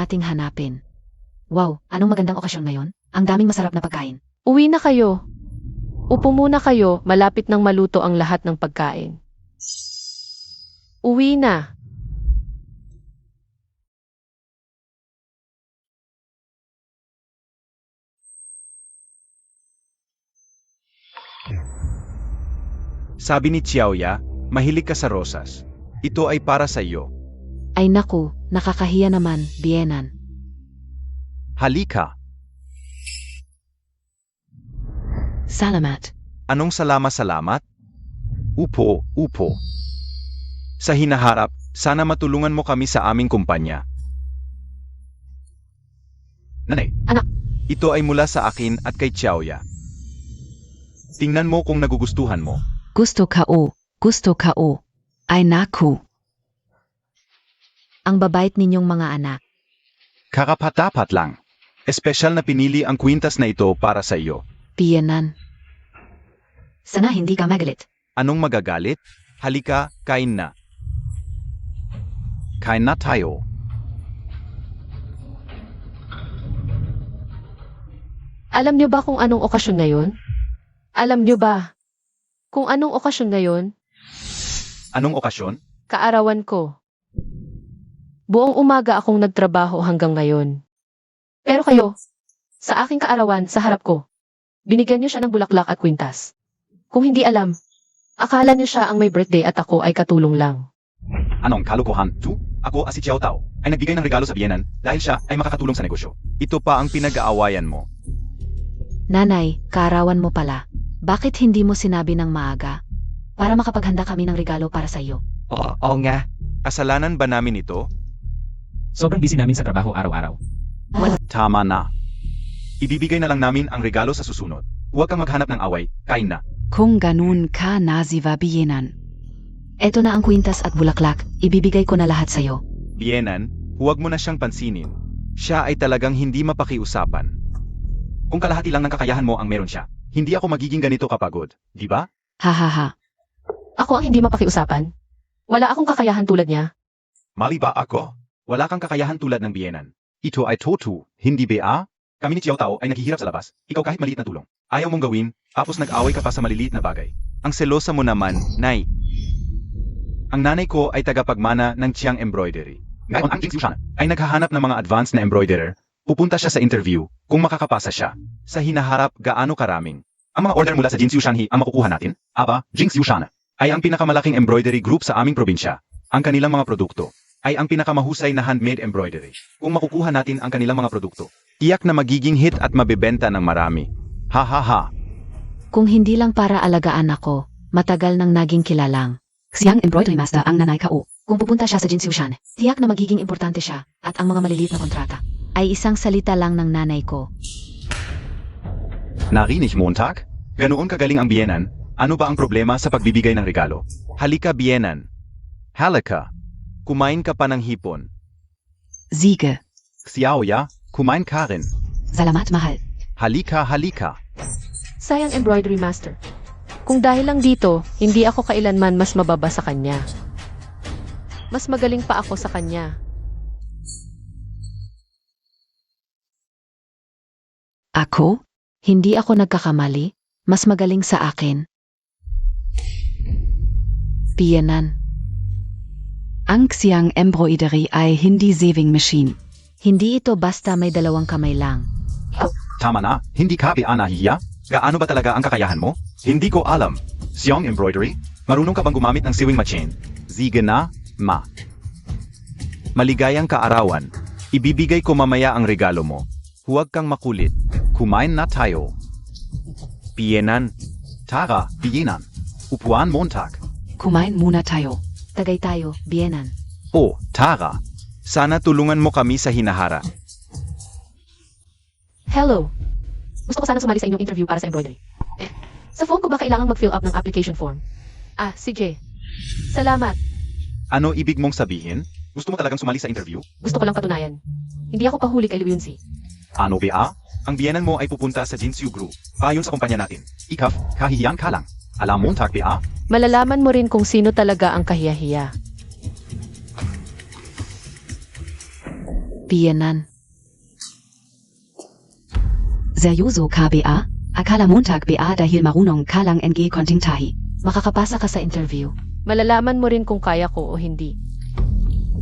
ating hanapin. Wow, anong magandang okasyon ngayon? Ang daming masarap na pagkain. Uwi na kayo. Upo muna kayo, malapit nang maluto ang lahat ng pagkain. Uwi na. Sabi ni Xiaoya, mahilig ka sa rosas. Ito ay para sa iyo. Ay naku, nakakahiya naman, Bienan. Halika. Salamat. Anong salamat? Upo. Sa hinaharap, sana matulungan mo kami sa aming kumpanya. Nanay. Anak. Ito ay mula sa akin at kay Xiaoya. Tingnan mo kung nagugustuhan mo. Gusto ka o. Ay naku. Ang babait ninyong mga anak. Karapat-dapat lang. Espesyal na pinili ang kwintas na ito para sa iyo. Bienan. Sana hindi ka magalit. Anong magagalit? Halika, kain na. Kain na tayo. Alam niyo ba kung anong okasyon ngayon? Alam niyo ba kung anong okasyon ngayon? Anong okasyon? Kaarawan ko. Buong umaga akong nagtrabaho hanggang ngayon. Pero kayo, sa aking kaarawan, sa harap ko, binigyan niyo siya ng bulaklak at kwintas. Kung hindi alam, akala niyo siya ang may birthday at ako ay katulong lang. Anong kalokohan? Ako si Xiao Tao ay nagbigay ng regalo sa Bienan dahil siya ay makakatulong sa negosyo. Ito pa ang pinag-aawayan mo. Nanay, kaarawan mo pala. Bakit hindi mo sinabi ng maaga? Para makapaghanda kami ng regalo para sa iyo. Oo nga. Kasalanan ba namin ito? Sobrang busy namin sa trabaho araw-araw. Tama na. Ibibigay na lang namin ang regalo sa susunod. Huwag kang maghanap ng away. Kain na. Kung ganun ka, Naziva Bienan. Eto na ang kwintas at bulaklak. Ibibigay ko na lahat sa iyo. Bienan, huwag mo na siyang pansinin. Siya ay talagang hindi mapakiusapan. Kung kalahati lang ng kakayahan mo ang meron siya, hindi ako magiging ganito kapagod, di ba? Hahaha. Ako ang hindi mapakiusapan. Wala akong kakayahan tulad niya. Mali ba ako? Wala kang kakayahan tulad ng Bienan. Ito ay Totu, hindi ba? Kami ni Xiao Tao ay naghihirap sa labas. Ikaw kahit maliit na tulong. Ayaw mong gawin, tapos nag-away ka pa sa maliliit na bagay. Ang selosa mo naman, Nay. Ang nanay ko ay tagapagmana ng Chiang Embroidery. Ngayon ang Jing Xiushan ay naghahanap ng mga advanced na embroiderer. Pupunta siya sa interview kung makakapasa siya. Sa hinaharap gaano karaming. Ang mga order mula sa Jing Xiushanhi ang makukuha natin. Aba, Jing Xiushan ay ang pinakamalaking embroidery group sa aming probinsya. Ang kanilang mga produkto ay ang pinakamahusay na handmade embroidery. Kung makukuha natin ang kanilang mga produkto, tiyak na magiging hit at mabebenta ng marami. Ha ha ha. Kung hindi lang para alagaan ako, matagal nang naging kilalang. Siyang embroidery master ang nanay ka o. Kung pupunta siya sa Jinxiushan, tiyak na magiging importante siya at ang mga maliliit na kontrata ay isang salita lang ng nanay ko. Narinig Montag? Ganoon kagaling ang Bienan? Ano ba ang problema sa pagbibigay ng regalo? Halika Bienan. Halika. Kumain ka pa ng hipon. Siege. Xiaoya, kumain ka rin. Salamat mahal. Halika. Sayang embroidery master. Kung dahil lang dito, hindi ako kailanman mas mababa sa kanya. Mas magaling pa ako sa kanya. Ako? Hindi ako nagkakamali? Mas magaling sa akin. Bienan. Ang Xiang Embroidery ay hindi sewing machine. Hindi ito basta may dalawang kamay lang. Tama na, hindi ka nahihiya? Gaano ba talaga ang kakayahan mo? Hindi ko alam. Xiong Embroidery? Marunong ka bang gumamit ng sewing machine? Sige na, ma. Maligayang kaarawan. Ibibigay ko mamaya ang regalo mo. Huwag kang makulit. Kumain na tayo. Bienan. Tara, Bienan. Upuan Montag. Kumain muna tayo. Tagay tayo, Bienan. Oh, Tara. Sana tulungan mo kami sa hinahara. Hello. Gusto ko sana sumali sa inyong interview para sa embroidery. Sa phone ko ba kailangang mag-fill up ng application form? Sige. Salamat. Ano ibig mong sabihin? Gusto mo talagang sumali sa interview? Gusto ko lang patunayan. Hindi ako pahuli kay Liu Yunzi. Ano ba? Ang Bienan mo ay pupunta sa Jinxiu Group. Ayon sa kumpanya natin. Ikaf, kahihiyan ka lang. Alam Montag ba? Malalaman mo rin kung sino talaga ang kahiyahiya. Biyenan. Seryoso KBA? Akala Montag BA dahil marunong ka lang NG konting tahi. Makakapasa ka sa interview. Malalaman mo rin kung kaya ko o hindi.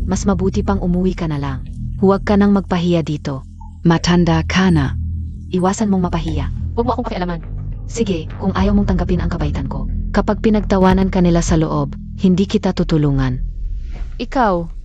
Mas mabuti pang umuwi ka na lang. Huwag ka nang magpahiya dito. Matanda ka na. Iwasan mong mapahiya. Huwag mo akong pakialaman. Sige, kung ayaw mong tanggapin ang kabaitan ko. Kapag pinagtawanan ka nila sa loob, hindi kita tutulungan. Ikaw,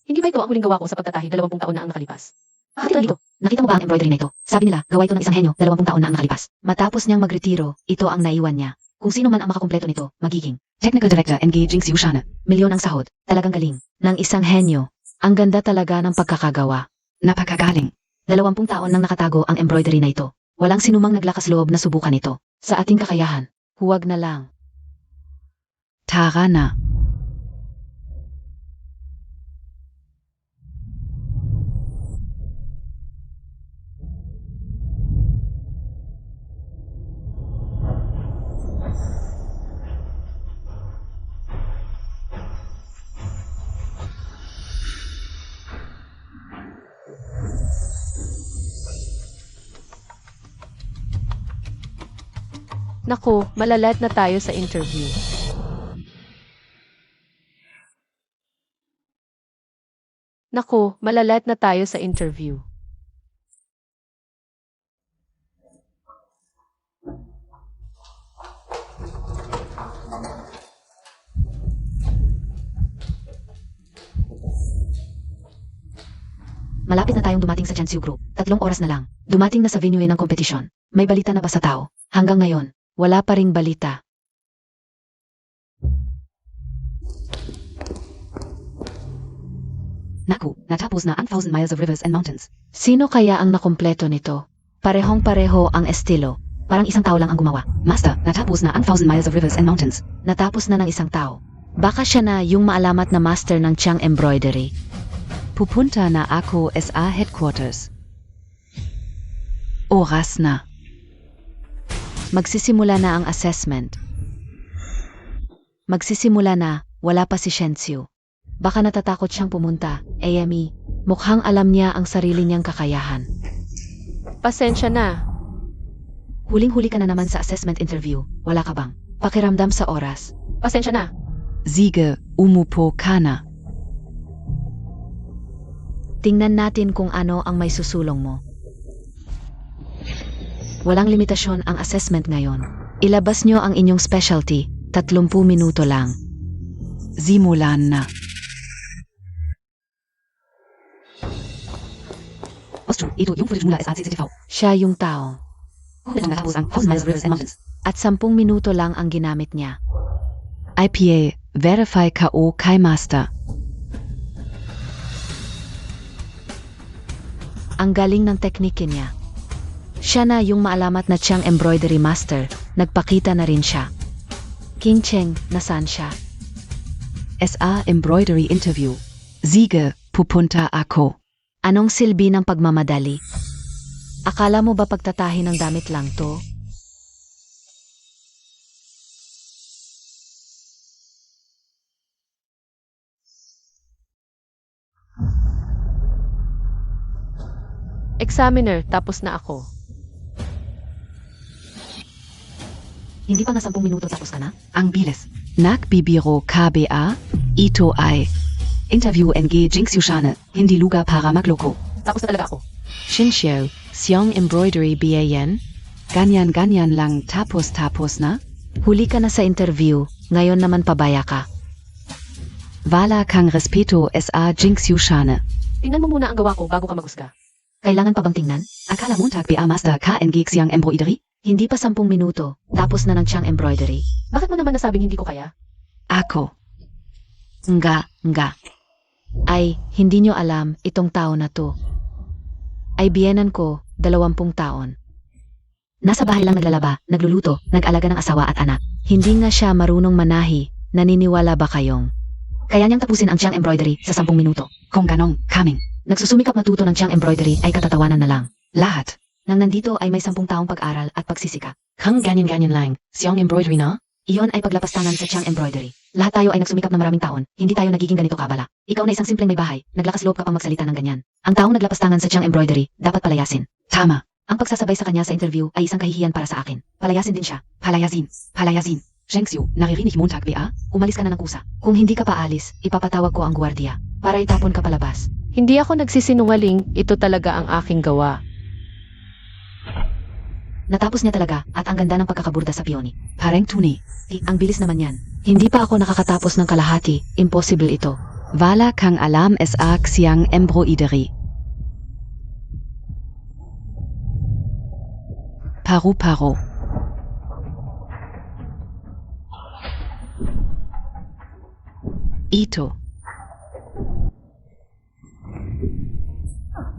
hindi ba ito ang huling gawa ko sa pagtatahi 20 taon na ang nakalipas? Bakit ito dito? Nakita mo ba ang embroidery na ito? Sabi nila, gawa ito ng isang henyo, 20 taon na ang nakalipas. Matapos niyang magretiro, ito ang naiwan niya. Kung sino man ang makakumpleto nito, magiging Technical Director NG Jing Siushane. milyon ang sahod. Talagang galing. Ng isang henyo. Ang ganda talaga ng pagkakagawa. Napakagaling. 20 taon nang nakatago ang embroidery na ito. Walang sinumang naglakas loob na subukan ito. Sa ating kakayahan, huwag na lang. Tara na. Naku, malalat na tayo sa interview. Naku, malalat na tayo sa interview. Malapit na tayong dumating sa Chansu Group. 3 oras na lang. Dumating na sa venue ng kompetisyon. May balita na ba sa tao? Hanggang ngayon, wala pa ring balita. Naku, natapos na ang 1,000 miles of rivers and mountains. Sino kaya ang nakumpleto nito? Parehong-pareho ang estilo. Parang isang tao lang ang gumawa. Master, natapos na ang 1,000 miles of rivers and mountains. Natapos na ng isang tao. Baka siya na yung maalamat na master ng Chiang Embroidery. Pupunta na ako SA Headquarters. Oras na. Magsisimula na ang assessment. Magsisimula na, wala pa si Shenxiu. Baka natatakot siyang pumunta, AME. Mukhang alam niya ang sarili niyang kakayahan. Pasensya na. Huling-huli ka na naman sa assessment interview. Wala ka bang pakiramdam sa oras? Pasensya na. Siege, umupo ka na. Tingnan natin kung ano ang may susulong mo. Walang limitasyon ang assessment ngayon. Ilabas nyo ang inyong specialty, 30 minuto lang. Simulan na. Ostro, ito yung footage mula sa CCTV. Siya yung tao. Ito natapos ang 1,000 miles of rivers and mountains. At 10 minuto lang ang ginamit niya. IPA, verify KO kay Master. Ang galing ng teknike niya. Siya na yung maalamat na Chiang Embroidery Master. Nagpakita na rin siya. King Cheng, nasaan siya? SA Embroidery Interview. Siege, pupunta ako. Anong silbi ng pagmamadali? Akala mo ba pagtatahi ng damit lang to? Examiner, tapos na ako. Hindi pa nga 10 minuto tapos ka na? Ang bilis. Nagbibiro KBA, ito ay Interview NG Jing Siushane, hindi lugar para magloko. Tapos na talaga ako. Shinxiu, Xiong Embroidery BAN, ganyan-ganyan lang tapos na, Huli ka na sa interview, ngayon naman pabaya ka. wala kang respeto SA Jing Siushane. Tingnan mo muna ang gawa ko bago ka magusga. Kailangan pa bang tingnan? Akala Montag BA Master KNG Xiang Embroidery? Hindi pa 10 minuto, tapos na ng Chiang Embroidery. Bakit mo naman nasabing hindi ko kaya? Ako. Nga. Ay, hindi nyo alam, itong tao na to. Ay biyenan ko, 20 taon. Nasa bahay lang naglalaba, nagluluto, nag-alaga ng asawa at anak. Hindi nga siya marunong manahi, naniniwala ba kayong? Kaya niyang tapusin ang Chiang Embroidery sa 10 minuto. Kung ganong, kaming. Nagsusumikap matuto ng Chiang Embroidery ay katatawanan na lang. Lahat. Nang nandito ay may 10 taong pag-aral at pagsisikap. Kung ganyan-ganyan lang, Xiang Embroidery na? Iyon ay paglapastangan sa Chiang Embroidery. Lahat tayo ay nagsumikap na maraming taon, hindi tayo nagiging ganito kabala. Ikaw na isang simpleng may bahay, naglakas loob ka pang magsalita ng ganyan. Ang taong naglapastangan sa Chiang Embroidery, dapat palayasin. Tama. Ang pagsasabay sa kanya sa interview ay isang kahihiyan para sa akin. Palayasin din siya. Palayasin. Palayasin. Zheng Xiu, naririnig mo Montag BA? Umalis ka na ng kusa. Kung hindi ka paalis, ipapatawag ko ang gwardiya para itapon ka palabas. Hindi ako nagsisinungaling, ito talaga ang aking gawa. Natapos niya talaga at ang ganda ng pagkakaburda sa piyoni. Pareng tunay. Ang bilis naman yan. Hindi pa ako nakakatapos ng kalahati. Impossible ito. Wala kang alam SA Xiang Embroidery. Paru-paro. Ito.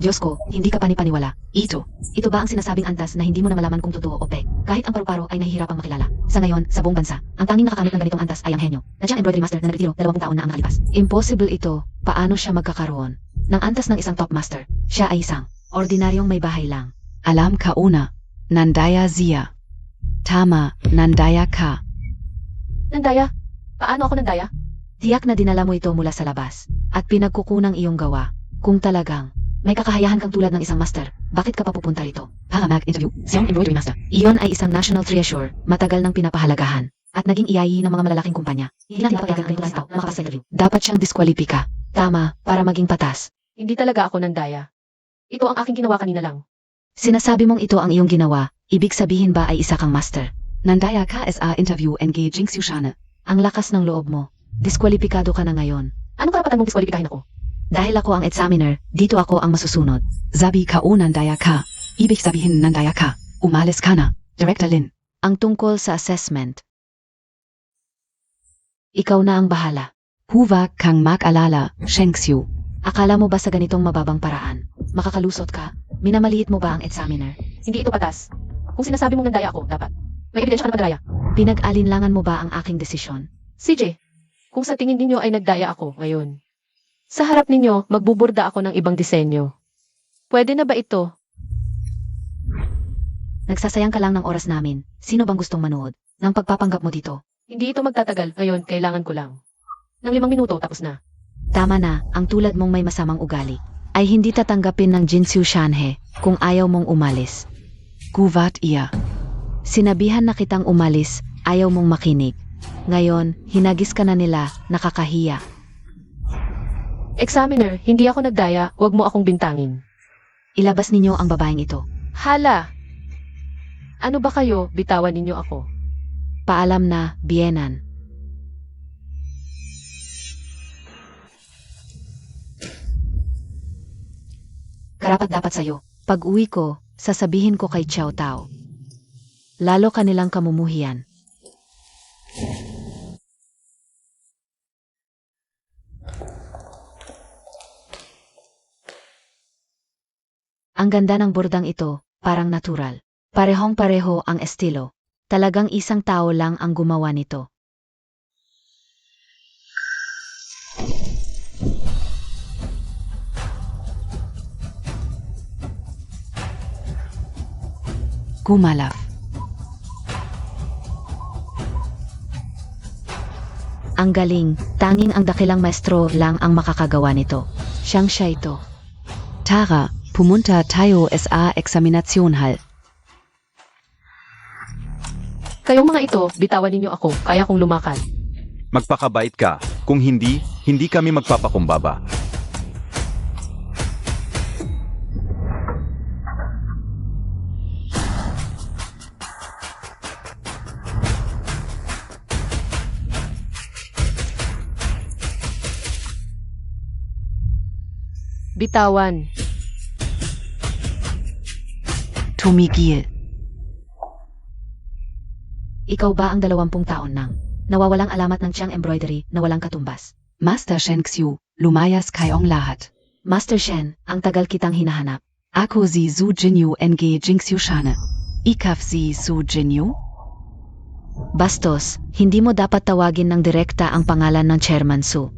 Diyos ko, hindi ka panipaniwala. Ito. Ito ba ang sinasabing antas na hindi mo na malaman kung totoo o pek? Kahit ang paru-paro ay nahihirapang makilala. Sa ngayon, sa buong bansa, ang tanging nakakamit ng ganitong antas ay ang henyo. Na Chiang Embroidery Master na nagretiro 20 taon na ang nakalipas. Impossible ito. Paano siya magkakaroon ng antas ng isang top master? Siya ay isang ordinaryong may bahay lang. Alam ka una. Nandaya Zia. Tama, Nandaya ka. Nandaya? Paano ako nandaya? Tiyak na dinala mo ito mula sa labas at pinagkukunang iyong gawa. Kung talagang may kakayahan kang tulad ng isang master, bakit ka pa pupunta rito? Para mag-interview, Xiang Embroidery Master. Iyon ay isang national treasure, matagal nang pinapahalagahan, at naging iyayi ng mga malalaking kumpanya. Hindi natin papayagan ang ganitong tao makapasa sa interview. Dapat siyang diskwalipika. Tama, para maging patas. Hindi talaga ako nandaya. Ito ang aking ginawa kanina lang. Sinasabi mong ito ang iyong ginawa, ibig sabihin ba ay isa kang master? Nandaya ka SA Interview NG Jing Xiushane. Ang lakas ng loob mo. Diskwalipikado ka na ngayon. Anong karapatan mong diskwalipikahin ako? Dahil ako ang examiner, dito ako ang masusunod. Sabi ka o Nandaya ka. Ibig sabihin Nandaya ka. Umalis ka na. Director Lin. Ang tungkol sa assessment. Ikaw na ang bahala. Huwag kang mag-alala, Zheng Xiu. Akala mo ba sa ganitong mababang paraan? Makakalusot ka? Minamaliit mo ba ang examiner? Hindi ito patas. Kung sinasabi mong nandaya ako, dapat. May ebidensya ka na magdaya. Pinag-alinlangan mo ba ang aking desisyon? CJ, kung sa tingin ninyo ay nagdaya ako ngayon, sa harap ninyo, magbuburda ako ng ibang disenyo. Pwede na ba ito? Nagsasayang ka lang ng oras namin. Sino bang gustong manood ng pagpapanggap mo dito? Hindi ito magtatagal. Ngayon, kailangan ko lang. Ng 5 minuto, tapos na. Tama na, ang tulad mong may masamang ugali ay hindi tatanggapin ng Jinsu Shanhe kung ayaw mong umalis. Guwat iya. Sinabihan na kitang umalis, ayaw mong makinig. Ngayon, hinagis ka na nila, nakakahiya. Examiner, hindi ako nagdaya, wag mo akong bintangin. Ilabas ninyo ang babaeng ito. Hala! Ano ba kayo, bitawan ninyo ako. Paalam na, Bienan. Karapat dapat sa'yo. Pag uwi ko, sasabihin ko kay Chow Tao. Lalo kanilang kamumuhian. Ang ganda ng bordang ito, parang natural. Parehong-pareho ang estilo. Talagang isang tao lang ang gumawa nito. Gumalaf. Ang galing, tanging ang dakilang maestro lang ang makakagawa nito. Siyang siya ito. Tara, pumunta tayo SA Examination Hall. Kayong mga ito, bitawan ninyo ako, kaya kong lumakad. Magpakabait ka. Kung hindi, hindi kami magpapakumbaba. Bitawan. Tumigil. Ikaw ba ang 20 taon nang nawawalang alamat ng Chiang Embroidery na walang katumbas? Master Zheng Xiu, lumayas kayong lahat. Master Shen, ang tagal kitang hinahanap. Ako si Su Jinyu NG Jing Xiushane. Ikaf si Su Jinyu? Bastos, hindi mo dapat tawagin ng direkta ang pangalan ng Chairman Su.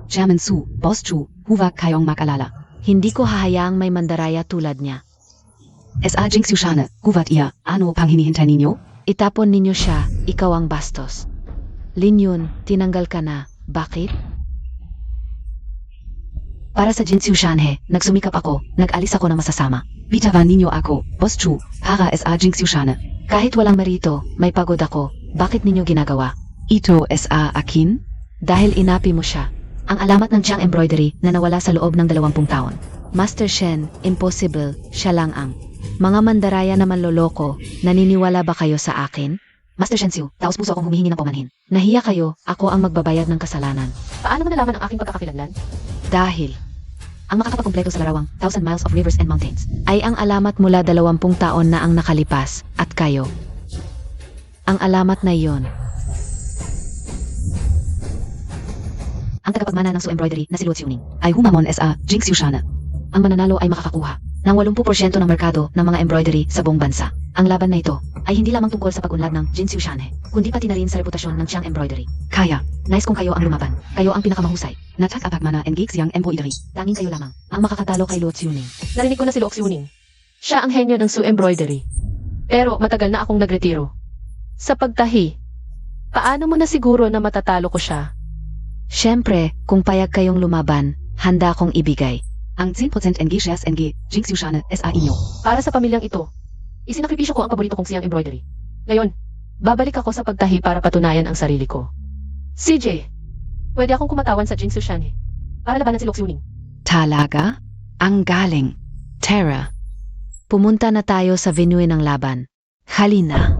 Chairman Su, Boss Chu, huwag kayong mag-alala. Hindi ko hahayaang may mandaraya tulad niya. SA Jing Xiushane, huwag iya, ano pang hinihintay ninyo? Itapon ninyo siya, ikaw ang bastos. Lin Yun, tinanggal ka na. Bakit? Para sa Jinxiu Shanhe, nagsumikap ako, nag-alis ako ng masasama. Bitawan ninyo ako, Boss Chu, para sa Jinxiu Shane. Kahit walang merito, may pagod ako. Bakit ninyo ginagawa? Ito sa akin? Dahil inapi mo siya. Ang alamat ng Chiang Embroidery na nawala sa loob ng 20 taon. Master Shen, impossible, siya lang ang. Mga mandaraya na manloloko, naniniwala ba kayo sa akin? Master Shenxiu, taos puso akong humihingi ng paumanhin. Nahiya kayo, ako ang magbabayad ng kasalanan. Paano mo nalaman ang aking pagkakakilanlan? Dahil, Ang makakapagkumpleto sa larawang 1,000 miles of rivers and mountains. ay ang alamat mula 20 taon na ang nakalipas, at kayo. Ang alamat na iyon, Ang tagapagmana ng Su Embroidery na si Luo Xiuning ay humamon sa Jinxiu Shane. Ang mananalo ay makakakuha ng 80% ng merkado ng mga embroidery sa buong bansa. Ang laban na ito ay hindi lamang tungkol sa pag-unlad ng Jinxiu Shane, kundi pati na rin sa reputasyon ng Chiang Embroidery. Kaya, nais kong kayo ang lumaban. Kayo ang pinakamahusay. Natakapagmana and gigs yang embroidery. Tanging kayo lamang ang makakatalo kay Luo Xiuning. Narinig ko na si Luo Xiuning. Siya ang henyo ng Su Embroidery. Pero matagal na akong nagretiro. Sa pagtahi, paano mo na siguro na matatalo ko siya? syempre, kung payag kayong lumaban, handa kong ibigay. Ang 10% NG shares NG Jinxiu Shane sa inyo. Para sa pamilyang ito, isinakripisyo ko ang paborito kong siyang embroidery. Ngayon, babalik ako sa pagtahi para patunayan ang sarili ko. CJ, pwede akong kumatawan sa Jinxiu Shane para labanan si Luo Xiuning. Talaga? Ang galing. Terra. Pumunta na tayo sa venue ng laban. Halina.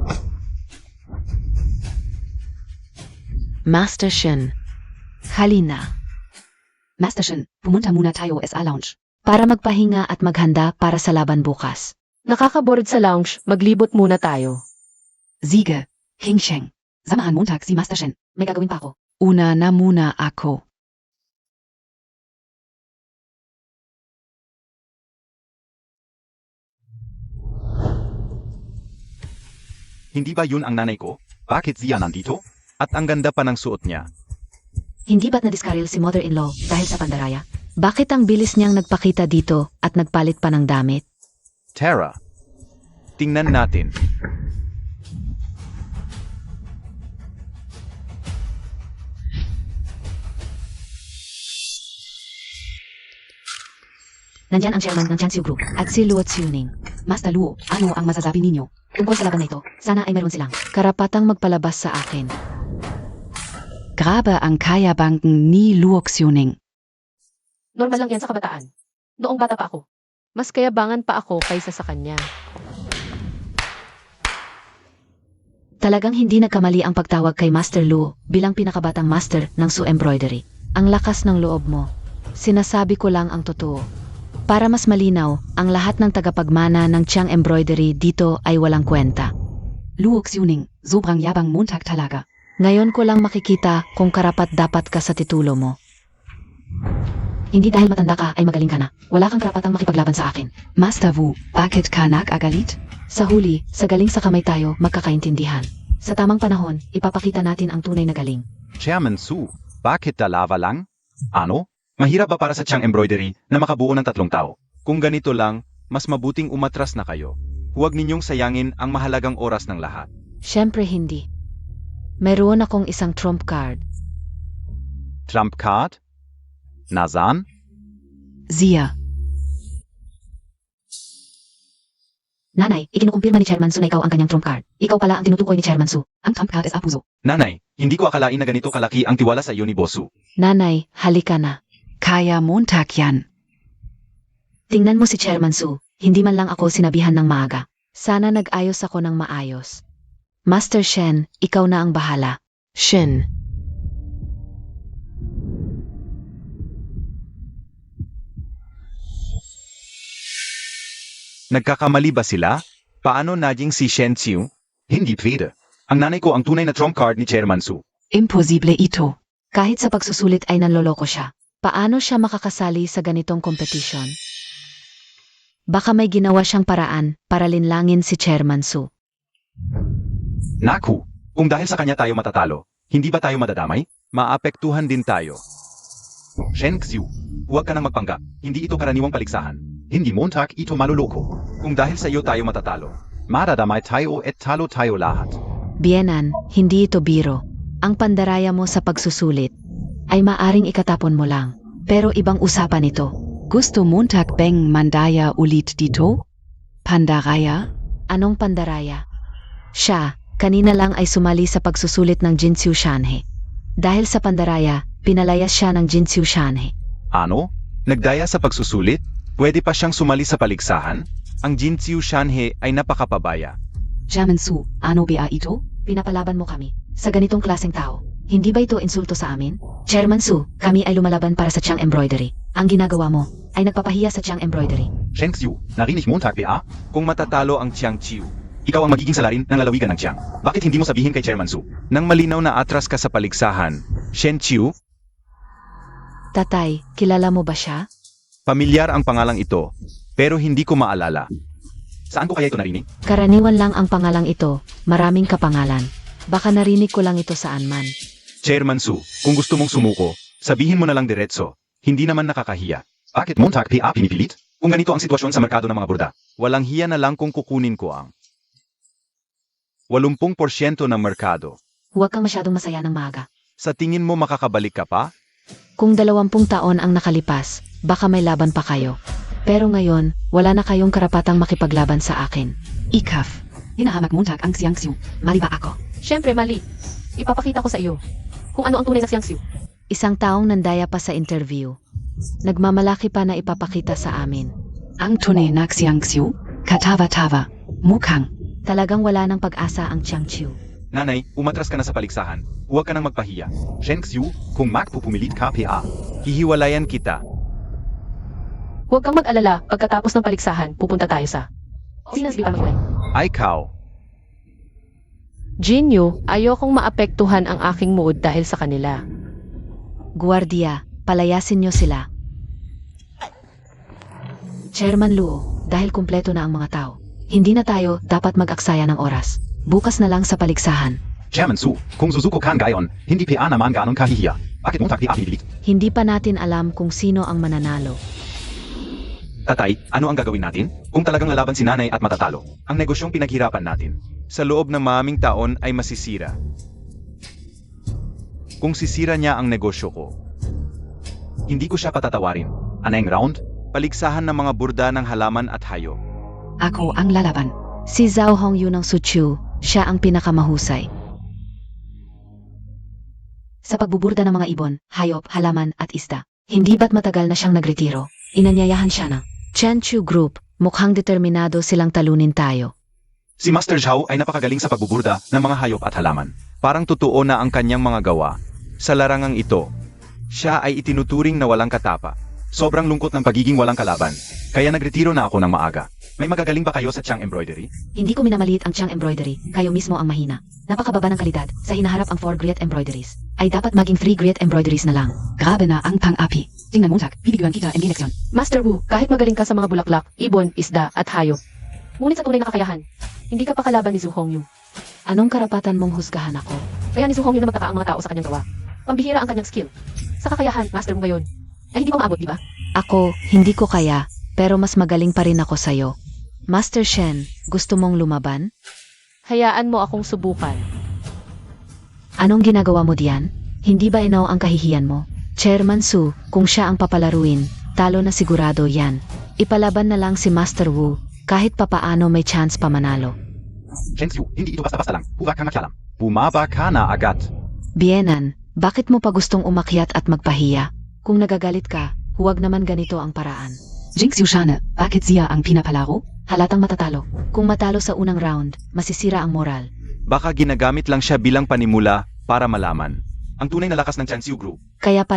Master Shen. Halina. Master Shen, pumunta muna tayo sa lounge. Para magpahinga at maghanda para sa laban bukas. Nakakabored sa lounge, maglibot muna tayo. Siege. Hingsheng. Samahan Montag si Master Shen. May gagawin pa ako. Una na muna ako. Hindi ba yun ang nanay ko? Bakit siya nandito? At ang ganda pa ng suot niya. Hindi ba't nadiskaril si mother-in-law dahil sa pandaraya? Bakit ang bilis niyang nagpakita dito at nagpalit pa ng damit? Tara, tingnan natin. Nandyan ang chairman ng Chanxiu Group. At si Luo Xiuning. Master Luo, ano ang masasabi ninyo? Tungkol sa laban na ito, sana ay meron silang Karapatang magpalabas sa akin. grabe ang kayabang ni Luo Xiuning. Normal lang yan sa kabataan. Noong bata pa ako, mas kayabangan pa ako kaysa sa kanya. Talagang hindi nagkamali ang pagtawag kay Master Luo bilang pinakabatang master ng Su Embroidery. Ang lakas ng loob mo. Sinasabi ko lang ang totoo. Para mas malinaw, ang lahat ng tagapagmana ng Chiang Embroidery dito ay walang kwenta. Luo Xiuning, sobrang yabang Montag talaga. Ngayon ko lang makikita kung karapat-dapat ka sa titulo mo. Hindi dahil matanda ka ay magaling ka na. Wala kang karapatang makipaglaban sa akin. Master Wu, bakit ka nag-agalit? Sa huli, sa galing sa kamay tayo magkakaintindihan. Sa tamang panahon, ipapakita natin ang tunay na galing. Chairman Su, bakit dalawa lang? Ano? Mahirap ba para sa Chiang Embroidery na makabuo ng 3 tao? Kung ganito lang, mas mabuting umatras na kayo. Huwag ninyong sayangin ang mahalagang oras ng lahat. Siyempre hindi. Meron akong isang trump card. Trump card? Nasaan? Siya. Nanay, ikinukumpirma ni Chairman Su na ikaw ang kanyang trump card. Ikaw pala ang tinutukoy ni Chairman Su. Ang trump card is Apuzo. Nanay, hindi ko akalain na ganito kalaki ang tiwala sa iyo ni Boss Su. Nanay, halika na. Kaya Montag yan. Tingnan mo si Chairman Su, hindi man lang ako sinabihan ng maaga. Sana nag-ayos ako ng maayos. Master Shen, ikaw na ang bahala. Shen. Nagkakamali ba sila? Paano naging si Shen Xiu? Hindi pwede. Ang nanay ko ang tunay na trump card ni Chairman Su. Imposible ito. Kahit sa pagsusulit ay nanloloko siya. Paano siya makakasali sa ganitong kompetisyon? Baka may ginawa siyang paraan para linlangin si Chairman Su. Naku, kung dahil sa kanya tayo matatalo, hindi ba tayo madadamay? Maapektuhan din tayo. Shen Xiu, huwag ka nang magpanggap. Hindi ito karaniwang paligsahan. Hindi Montag ito maluloko. Kung dahil sa iyo tayo matatalo, madadamay tayo at talo tayo lahat. Bienan, hindi ito biro. ang pandaraya mo sa pagsusulit ay maaring ikatapon mo lang. Pero ibang usapan ito. Gusto Montag Beng Mandaya ulit dito? Pandaraya? Anong pandaraya? Siya, kanina lang ay sumali sa pagsusulit ng Jinsu Shanhe. Dahil sa pandaraya, pinalayas siya ng Jinsu Shanhe. Ano? Nagdaya sa pagsusulit? Pwede pa siyang sumali sa paligsahan? Ang Jinsu Shanhe ay napakapabaya. Jamansu, ano ba ito? Pinapalaban mo kami sa ganitong klaseng tao. Hindi ba ito insulto sa amin? Chairman Su, kami ay lumalaban para sa Chiang Embroidery. Ang ginagawa mo ay nagpapahiya sa Chiang Embroidery. Sheng Xiu, narinig Montag PA? Kung matatalo ang Chiang Chiu, ikaw ang magiging salarin ng lalawigan ng Chiang. Bakit hindi mo sabihin kay Chairman Su? Nang malinaw na atras ka sa paligsahan, Shen Chiu, Tatay, kilala mo ba siya? pamilyar ang pangalang ito, pero hindi ko maalala. Saan ko kaya ito narinig? Karaniwan lang ang pangalang ito, maraming kapangalan. Baka narinig ko lang ito saan man. Chairman Su, kung gusto mong sumuko, sabihin mo na lang diretso. Hindi naman nakakahiya. Bakit Montag PA pinipilit? Kung ganito ang sitwasyon sa merkado ng mga burda, walang hiya na lang kung kukunin ko ang 80% ng merkado. Huwag kang masyadong masaya ng maaga. Sa tingin mo makakabalik ka pa? Kung 20 taon ang nakalipas, baka may laban pa kayo. Pero ngayon, wala na kayong karapatang makipaglaban sa akin. Ikaf. Hinahamak Montag ang Xiangxiu. Mali ba ako? Siyempre, mali. Ipapakita ko sa iyo kung ano ang tunay na Xiangxiu. Isang taong nandaya pa sa interview. Nagmamalaki pa na ipapakita sa amin. Ang tunay na Xiangxiu? Katawa-tawa. Mukhang. Talagang wala ng pag-asa ang Chiang Chiu. Nanay, umatras ka na sa paligsahan. Huwag ka nang magpahiya. Sheng Xiu, kung magpupumilit ka PA, hihiwalayan kita. Huwag kang mag-alala, pagkatapos ng paligsahan, pupunta tayo sa Sinasbi pa mag-iway. Ay kao. Jinyu, ayokong maapektuhan ang aking mood dahil sa kanila. Guardia, palayasin niyo sila. Chairman Luo, dahil kumpleto na ang mga tao, hindi na tayo dapat mag-aksaya ng oras. Bukas na lang sa paligsahan. Chairman Su, kung Suzuko kan gayon, hindi PA naman ganon kahihiya. Bakit Montag PA pinipilit? Hindi pa natin alam kung sino ang mananalo. Tatay, ano ang gagawin natin? Kung talagang lalaban si nanay at matatalo, ang negosyong pinaghirapan natin, sa loob ng maming taon ay masisira. Kung sisira niya ang negosyo ko, hindi ko siya patatawarin. Aneng round? Paligsahan ng mga burda ng halaman at hayop. Ako ang lalaban. Si Zhao Hongyu ng Suchu, siya ang pinakamahusay. Sa pagbuburda ng mga ibon, hayop, halaman at isda, hindi ba't matagal na siyang nagretiro? Inanyayahan siya ng Chanchu Group, mukhang determinado silang talunin tayo. Si Master Zhao ay napakagaling sa pagbuburda ng mga hayop at halaman. Parang totoo na ang kanyang mga gawa. Sa larangang ito, siya ay itinuturing na walang katapa. Sobrang lungkot ng pagiging walang kalaban. Kaya nagretiro na ako ng maaga. May magagaling ba kayo sa Chiang Embroidery? Hindi ko minamaliit ang Chiang Embroidery, kayo mismo ang mahina. Napakababa ng kalidad, sa hinaharap ang 4 great embroideries. Ay dapat maging 3 great embroideries na lang. Grabe na ang pang-api. Tingnan Montag, bibiguan kita ang gileksyon. Master Wu, kahit magaling ka sa mga bulaklak, ibon, isda, at hayop, ngunit sa tunay na kakayahan, hindi ka pa kalaban ni Zhu Hongyu. Anong karapatan mong husgahan ako? Kaya ni Zhu Hongyu na magtaka ang mga tao sa kanyang gawa. Pambihira ang kanyang skill. Sa kakayahan, Master Wu ngayon, ay hindi pa maabot, di ba? Ako, hindi ko kaya, pero mas magaling pa rin ako sa'yo. Master Shen, gusto mong lumaban? Hayaan mo akong subukan. Anong ginagawa mo diyan? Hindi ba inaw ang kahihiyan mo? Chairman Su, kung siya ang papalaruin, talo na sigurado yan. Ipalaban na lang si Master Wu, kahit papaano may chance pa manalo. Sheng Xiu, hindi ito basta-basta lang. Huwag kang makialam. Bumaba ka na agad. Bienan, bakit mo pa gustong umakyat at magpahiya? Kung nagagalit ka, huwag naman ganito ang paraan. Jinxiu Shane, bakit siya ang pinapalaro? Halatang matatalo. Kung matalo sa unang round, masisira ang moral. Baka ginagamit lang siya bilang panimula para malaman ang tunay na lakas ng Chanxiu Group. Kaya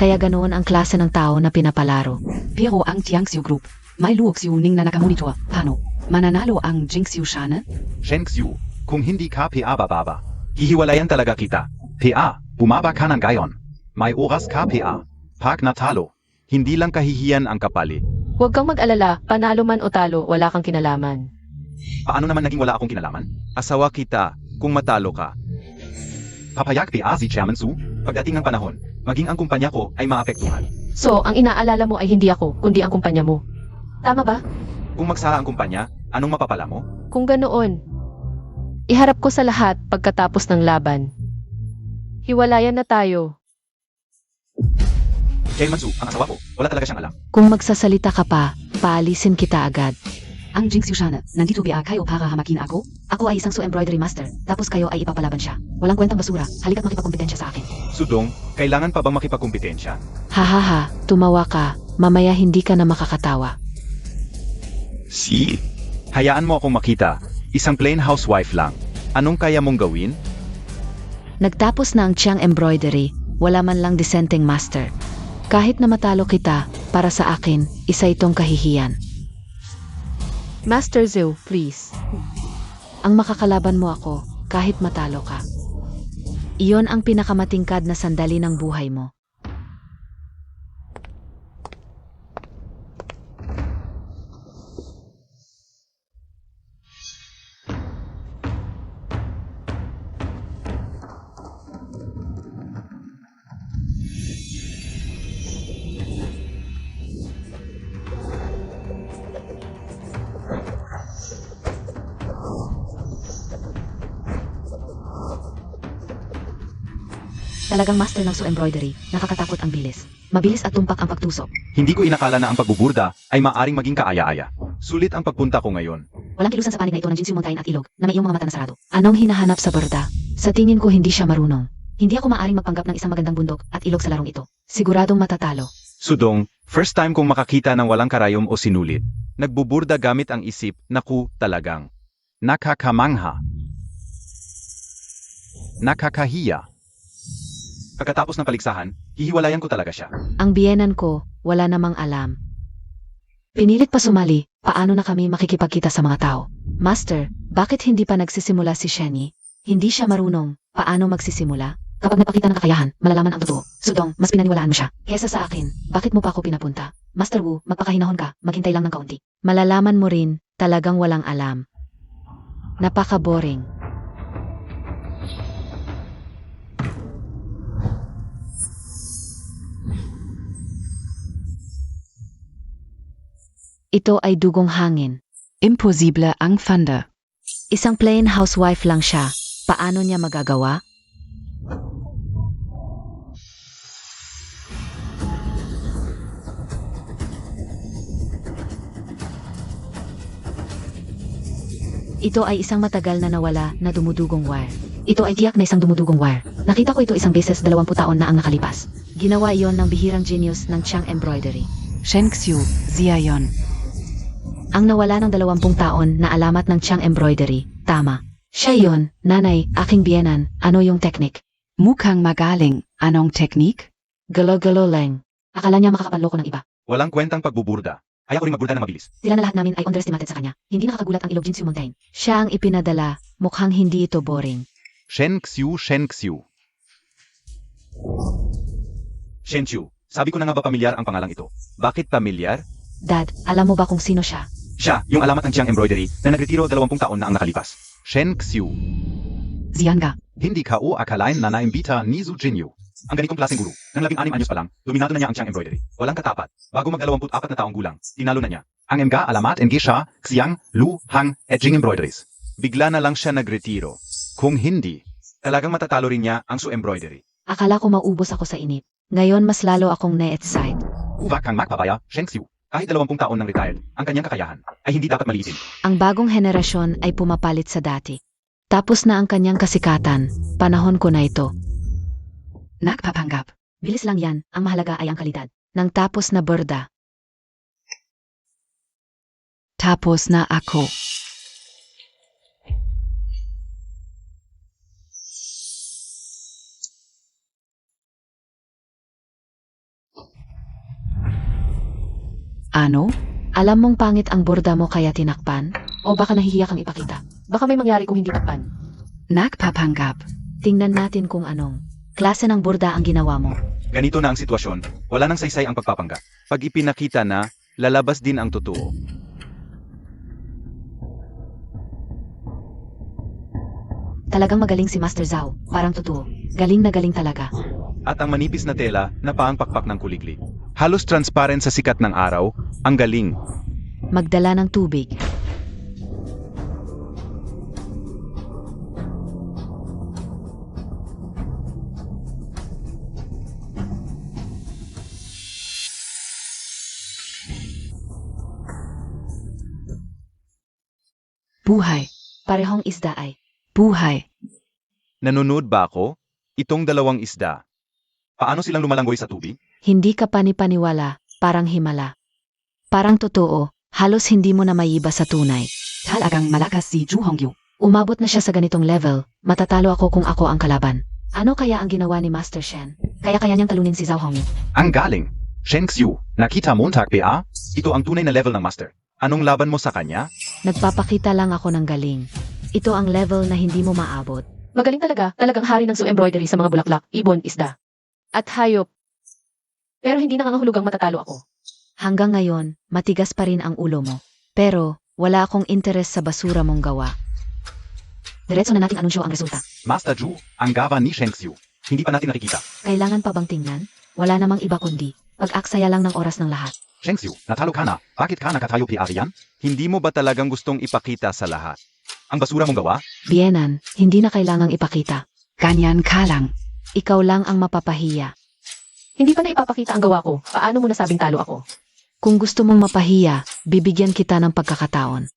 kaya ganoon ang klase ng tao na pinapalaro. Pero ang Jiangxiu Group, may luoksiuning na nakamonitor. Paano? Mananalo ang Jinxiu Shane? Sheng Xiu, kung hindi ka PA bababa, hihiwalayan talaga kita. PA, bumaba ka ng gayon. May oras ka PA. Pag natalo, hindi lang kahihiyan ang kapalit. Huwag kang mag-alala, panalo man o talo, wala kang kinalaman. Paano naman naging wala akong kinalaman? Asawa kita kung matalo ka. Papayag PA si Chairman Su, pagdating ng panahon, maging ang kumpanya ko ay maapektuhan. So, ang inaalala mo ay hindi ako, kundi ang kumpanya mo. Tama ba? Kung magsara ang kumpanya, anong mapapala mo? Kung ganoon, iharap ko sa lahat pagkatapos ng laban. Hiwalayan na tayo. Jaemansu, ang asawa ko. Wala talaga siyang alam. Kung magsasalita ka pa, paalisin kita agad. Ang Jinx Yushana, nandito ba kayo para hamakin ako? Ako ay isang embroidery master, tapos kayo ay ipapalaban siya. Walang kwentang basura, halika't makipagkompetensya sa akin. Sudong, kailangan pa bang makipagkumpetensya? Hahaha, tumawa ka. Mamaya hindi ka na makakatawa. Si. Hayaan mo akong makita. Isang plain housewife lang. Anong kaya mong gawin? Nagtapos na ang Chiang Embroidery, wala man lang disenteng master. Kahit na matalo kita, para sa akin, isa itong kahihiyan. Master Zhou, please. Ang makakalaban mo ako, kahit matalo ka. Iyon ang pinakamatingkad na sandali ng buhay mo. Talagang master ng embroidery, nakakatakot ang bilis. Mabilis at tumpak ang pagtusok. Hindi ko inakala na ang pagbuburda ay maaring maging kaaya-aya. Sulit ang pagpunta ko ngayon. Walang kilusan sa panig na ito ng Jinsu Mountain at ilog, na may iyong mga mata na sarado. Anong hinahanap sa berda? Sa tingin ko hindi siya marunong. Hindi ako maaring magpanggap ng isang magandang bundok at ilog sa larong ito. Siguradong matatalo. Sudong, first time kong makakita ng walang karayom o sinulit. Nagbuburda gamit ang isip, naku, talagang. Nakakamangha. Nakakahiya. Pagkatapos ng paligsahan, hihiwalayan ko talaga siya. Ang biyenan ko, wala namang alam. Pinilit pa sumali, paano na kami Makikipagkita sa mga tao. Master, bakit hindi pa nagsisimula si Shenny? Hindi siya marunong. Paano magsisimula? Kapag napakita ng kakayahan, malalaman ang totoo. Sudong, mas pinaniwalaan mo siya. Kesa sa akin, bakit mo pa ako pinapunta? Master Wu, magpakahinahon ka, maghintay lang ng kaunti. Malalaman mo rin, talagang walang alam. Napaka-boring. Ito ay dugong hangin. Impossible ang fanda. Isang plain housewife lang siya. Paano niya magagawa? Ito ay isang matagal na nawala na dumudugong wire. Ito ay tiyak na isang dumudugong wire. Nakita ko ito isang beses 20 taon na ang nakalipas. Ginawa iyon ng bihirang genius ng Chiang Embroidery. Shenxiu, Ziayon. Ang nawala ng 20 taon na alamat ng Chiang Embroidery. Tama. Siya yon, nanay, aking biyenan. Ano yung teknik? Mukhang magaling. Anong teknik? Galo-galo lang. Akala niya makakapanloko ng iba. Walang kwentang pagbuburda. Kaya ko rin magburda na mabilis. Sila na lahat namin ay underestimated sa kanya. Hindi nakakagulat ang ilog Jinsu Mountain. Siya ang ipinadala. Mukhang hindi ito boring. Shenxiu, Shenxiu. Shenxiu, sabi ko na nga ba pamilyar ang pangalang ito? Bakit pamilyar? Dad, alam mo ba kung sino siya? Siya, yung alamat ng Chiang Embroidery na nagretiro 20 taon na ang nakalipas. Shenxiu. Zianga. Hindi ka o akalain na naimbita ni Zhu Jinyu. Ang ganitong klaseng guru, ng 16 anyos pa lang, dominado na niya ang Chiang Embroidery. Walang katapat. Bago mag-24 na taong gulang, tinalo na niya. Ang mga alamat ng siya, Xiang, Lu, Hang, at Jing Embroideries. Bigla na lang siya nagretiro. Kung hindi, talagang matatalo rin niya ang Su Embroidery. Akala ko maubos ako sa inip. Ngayon mas lalo akong na-excite. Uwak kang magpapaya, Shenxiu. Kahit 20 taon nang retired, ang kanyang kakayahan ay hindi dapat maliitin. Ang bagong henerasyon ay pumapalit sa dati. Tapos na ang kanyang kasikatan. Panahon ko na ito. Nakpapanggap. Bilis lang yan. Ang mahalaga ay ang kalidad. Nang tapos na berda. Tapos na ako. Ano? Alam mong pangit ang borda mo kaya tinakpan? O baka nahihiya kang ipakita. Baka may mangyari kung hindi takpan. Nakpapanggap. Tingnan natin kung anong klase ng borda ang ginawa mo. Ganito na ang sitwasyon, wala nang saysay ang pagpapangga. Pag ipinakita na, lalabas din ang totoo. Talagang magaling si Master Zhao. Parang totoo. Galing na galing talaga. At ang manipis na tela na paang pakpak ng kuliglig. Halos transparent sa sikat ng araw, ang galing. Magdala ng tubig. Buhay. Parehong isda ay. Buhay. Nanonood ba ako? Itong dalawang isda. Paano silang lumalanggoy sa tubig? Hindi ka panipaniwala, parang himala. Parang totoo, halos hindi mo na maiba sa tunay. Talagang malakas si Ju Hongyu. Umabot na siya sa ganitong level, matatalo ako kung ako ang kalaban. Ano kaya ang ginawa ni Master Shen? Kaya niyang talunin si Zhao Hongyu. Ang galing! Shen Xiu, nakita Montag PA? Ito ang tunay na level ng master. Anong laban mo sa kanya? Nagpapakita lang ako ng galing. Ito ang level na hindi mo maabot. Magaling talaga, talagang hari ng embroidery sa mga bulaklak, ibon, isda. At hayop. Pero hindi nangangahulugang matatalo ako. Hanggang ngayon, matigas pa rin ang ulo mo. Pero, wala akong interes sa basura mong gawa. Diretso na nating anunsyo ang resulta. Master Ju, ang gava ni Shen Xiu. Hindi pa natin nakikita. Kailangan pa bang tingnan? Wala namang iba kundi pag-aksaya lang ng oras ng lahat. Shen Xiu, natalo ka na. Bakit ka nakatayo PA riyan? Hindi mo ba talagang gustong ipakita sa lahat? Ang basura mong gawa? Bienan, hindi na kailangang ipakita. Ganyan ka lang. Ikaw lang ang mapapahiya. Hindi pa na ipapakita ang gawa ko, paano mo nasabing talo ako? Kung gusto mong mapahiya, bibigyan kita ng pagkakataon.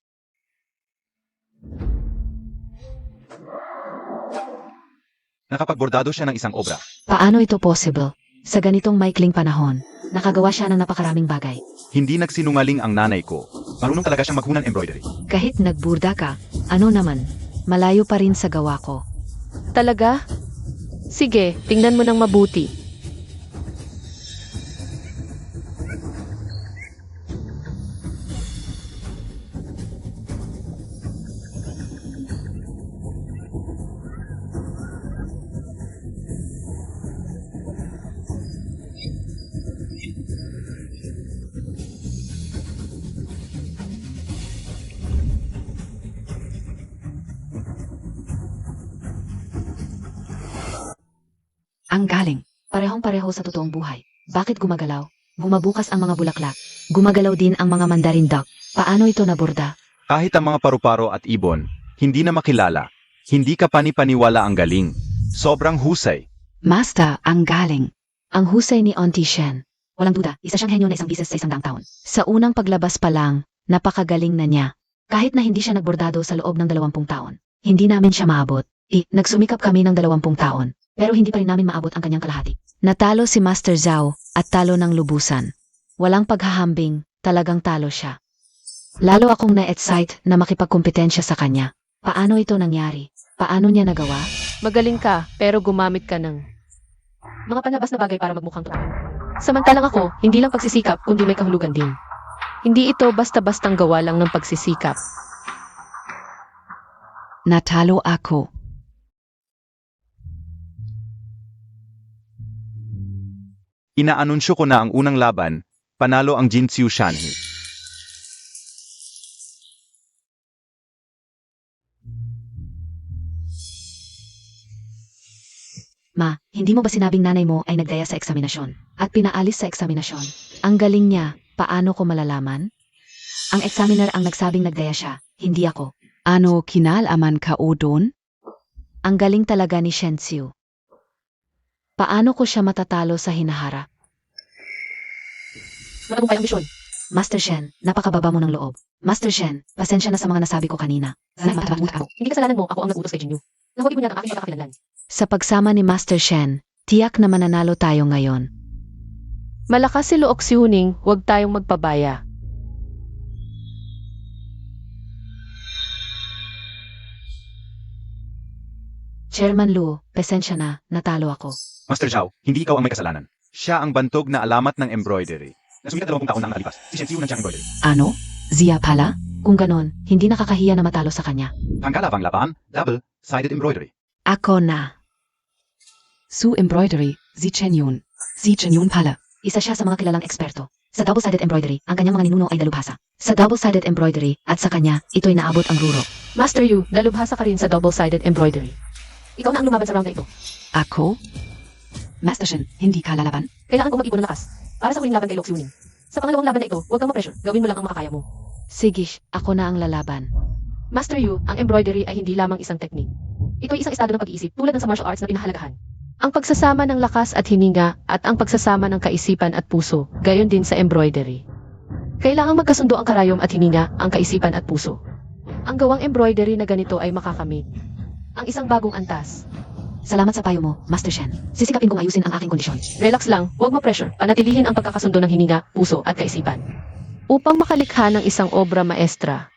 Nakapagbordado siya ng isang obra. Paano ito possible? Sa ganitong maikling panahon, nakagawa siya ng napakaraming bagay. Hindi nagsinungaling ang nanay ko. Marunong talaga siyang maghunan embroidery. Kahit nagburda ka, ano naman, malayo pa rin sa gawa ko. Talaga? Sige, tingnan mo ng mabuti. Ang galing. Parehong-pareho sa totoong buhay. Bakit gumagalaw? Bumabukas ang mga bulaklak. Gumagalaw din ang mga mandarin duck. Paano ito naburda? Kahit ang mga paru-paro at ibon, hindi na makilala. Hindi ka panipaniwala ang galing. Sobrang husay. Master, ang galing. Ang husay ni Auntie Shen. Walang duda, isa siyang henyo na isang bises sa 100 taon. Sa unang paglabas pa lang, napakagaling na niya. Kahit na hindi siya nagbordado sa loob ng 20 taon. Hindi namin siya maabot. Nagsumikap kami ng 20 taon. Pero hindi pa rin namin maabot ang kanyang kalahati. Natalo si Master Zhao at talo ng lubusan. Walang paghahambing, talagang talo siya. Lalo akong na-excite na makipagkompetensya sa kanya. Paano ito nangyari? Paano niya nagawa? Magaling ka, pero gumamit ka ng mga panlabas na bagay para magmukhang totoo. Samantalang ako, hindi lang pagsisikap, kundi may kahulugan din. Hindi ito basta-bastang gawa lang ng pagsisikap. Natalo ako. Inaanunsyo ko na ang unang laban, panalo ang Jinxiu Shanhe. Ma, hindi mo ba sinabing nanay mo ay nagdaya sa eksaminasyon at pinaalis sa eksaminasyon? Ang galing niya, paano ko malalaman? Ang examiner ang nagsabing nagdaya siya, hindi ako. Ano kinalaman ka o doon? Ang galing talaga ni Shen Xiu. Paano ko siya matatalo sa hinaharap? Matagumpay ang misyon. Master Shen, napakababa mo ng loob. Master Shen, pasensya na sa mga nasabi ko kanina. Nagmatabang ako. Hindi kasalanan mo, ako ang nag-utos kay Jinyu. Nahuwi mo niya ang aking pagkakakilanlan. Sa pagsama ni Master Shen, tiyak na mananalo tayo ngayon. Malakas si Luok Xiuning, huwag tayong magpabaya. Chairman Luo, pasensya na, natalo ako. Master Zhao, hindi ikaw ang may kasalanan. Siya ang bantog na alamat ng embroidery. Nasumikat 20 taon na ang nalipas. Si Shen Xiu ng siyang embroidery. Ano? Zia pala? Kung ganon, hindi nakakahiya na matalo sa kanya. Pangkalabang laban, double-sided embroidery. Ako na. Su embroidery, si Chen Yun. Si Chen Yun pala. Isa siya sa mga kilalang eksperto. Sa double-sided embroidery, ang kanyang mga ninuno ay dalubhasa. Sa double-sided embroidery, at sa kanya, ito'y naabot ang ruro. Master Yu, dalubhasa ka rin sa double-sided embroidery. Ikaw na ang lumaban sa round na ito. Ako? Master Shen, hindi ka lalaban? Kailangan kong mag-ipon ng lakas para sa huling laban kay Luok Xiuning. Sa pangalawang laban na ito, huwag kang ma-pressure. Gawin mo lang ang makakaya mo. Sige, ako na ang lalaban. Master Yu, ang embroidery ay hindi lamang isang teknik. Ito ay isang estado ng pag-iisip tulad ng sa martial arts na pinahalagahan. Ang pagsasama ng lakas at hininga at ang pagsasama ng kaisipan at puso, gayon din sa embroidery. Kailangang magkasundo ang karayom at hininga, ang kaisipan at puso. Ang gawang embroidery na ganito ay makakamit. Ang isang bagong antas. Salamat sa payo mo, Master Shen. Sisikapin kong ayusin ang aking kondisyon. Relax lang, huwag ma-pressure. Panatilihin ang pagkakasundo ng hininga, puso at kaisipan. Upang makalikha ng isang obra maestra,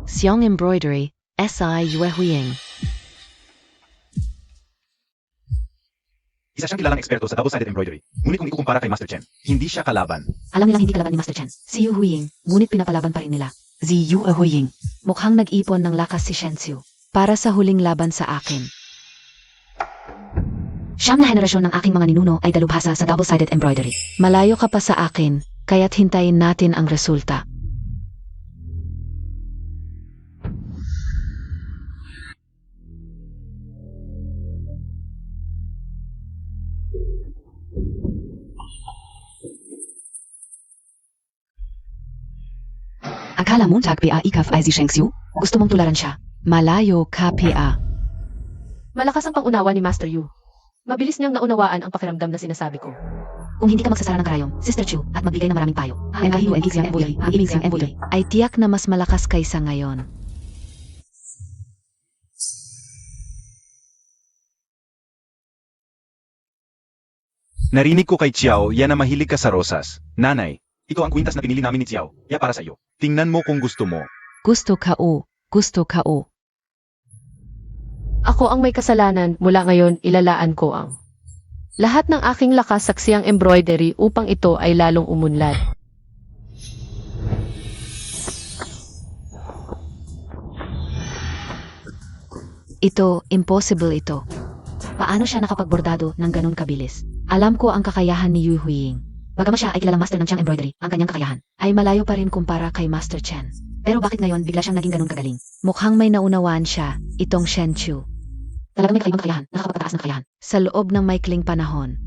Xiong Embroidery, SI Yue Huying. Isa siyang kilalang eksperto sa double-sided embroidery. Ngunit kung ikukumpara kay Master Chen, hindi siya kalaban. Alam nilang hindi kalaban ni Master Chen. Si Yu Huiying, ngunit pinapalaban pa rin nila. Sie Yu Huying. Mukhang nag-ipon ng lakas si Shen Xiu. Para sa huling laban sa akin. Siyam na henerasyon ng aking mga ninuno ay dalubhasa sa double-sided embroidery. Malayo ka pa sa akin, kaya't hintayin natin ang resulta. Akala mo tagpi ikaf ay si Sheng Xiu? Gusto mong tularan siya. Malayo ka, PA. malakas ang pangunawa ni Master Yu. Mabilis niyang naunawaan ang pakiramdam na sinasabi ko. Kung hindi ka magsasara ng karayom, Sister Chu, at magbigay ng maraming payo, ay mahilo ang siyang embroidery, ang ibig siyang embroidery. Ay tiyak na mas malakas kaysa ngayon. Narinig ko kay Chiao, yan na mahilig ka sa rosas. Nanay, ito ang kwintas na pinili namin ni Chiao. Ya para sa iyo. Tingnan mo kung gusto mo. Gusto ka o. Gusto ka o. Ako ang may kasalanan, mula ngayon ilalaan ko ang lahat ng aking lakas sa siyang embroidery upang ito ay lalong umunlad. Ito, impossible ito. Paano siya nakapagbordado ng ganun kabilis? Alam ko ang kakayahan ni Yu Huiying. Bagaman siya ay kilalang master ng siyang embroidery, ang kanyang kakayahan. Ay malayo pa rin kumpara kay Master Chen. Pero bakit ngayon bigla siyang naging ganun kagaling? Mukhang may naunawaan siya, itong Shen Chu. Talagang may kakaibang kakayahan, nakakapagpataas ng kakayahan. Sa loob ng maikling panahon.